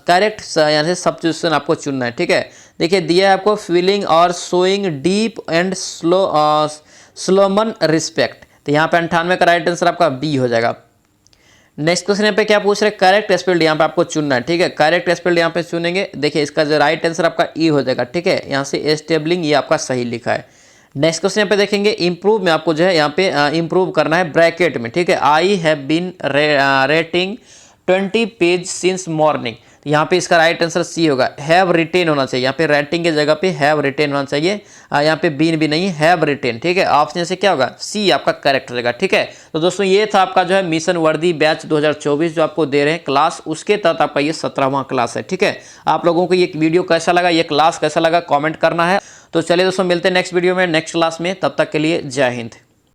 करेक्ट यहाँ से सब्स्टिट्यूशन आपको चुनना है, ठीक है। देखिए दिया है आपको फीलिंग और शोइंग डीप एंड स्लोमन रिस्पेक्ट, तो यहाँ पे 98 का राइट आंसर आपका बी हो जाएगा। नेक्स्ट क्वेश्चन यहाँ पे क्या पूछ रहे हैं, करेक्ट स्पेल्ड यहाँ पे आपको चुनना है, ठीक है, करेक्ट स्पेल्ड यहाँ पे चुनेंगे। देखिए इसका जो राइट आंसर आपका ई हो जाएगा, ठीक है, यहाँ से एस्टेबलिंग ये आपका सही लिखा है। नेक्स्ट क्वेश्चन यहाँ पे देखेंगे इंप्रूव में आपको जो है यहाँ पे इंप्रूव करना है ब्रैकेट में, ठीक है, I have been writing 20 pages since morning, यहाँ पे इसका राइट आंसर सी होगा, हैव रिटेन होना चाहिए, यहाँ पे राइटिंग के जगह पे हैव रिटेन होना चाहिए, यहाँ पे बीन भी नहीं, हैव रिटेन, ठीक है, ऑप्शन से क्या होगा, सी आपका करेक्ट रहेगा, ठीक है। तो दोस्तों ये था आपका जो है मिशन वर्दी बैच 2024 जो आपको दे रहे हैं क्लास, उसके तहत आपका ये 17वां क्लास है, ठीक है। आप लोगों को ये वीडियो कैसा लगा, ये क्लास कैसा लगा, कॉमेंट करना है। तो चलिए दोस्तों मिलते हैं नेक्स्ट वीडियो में, नेक्स्ट क्लास में, तब तक के लिए जय हिंद।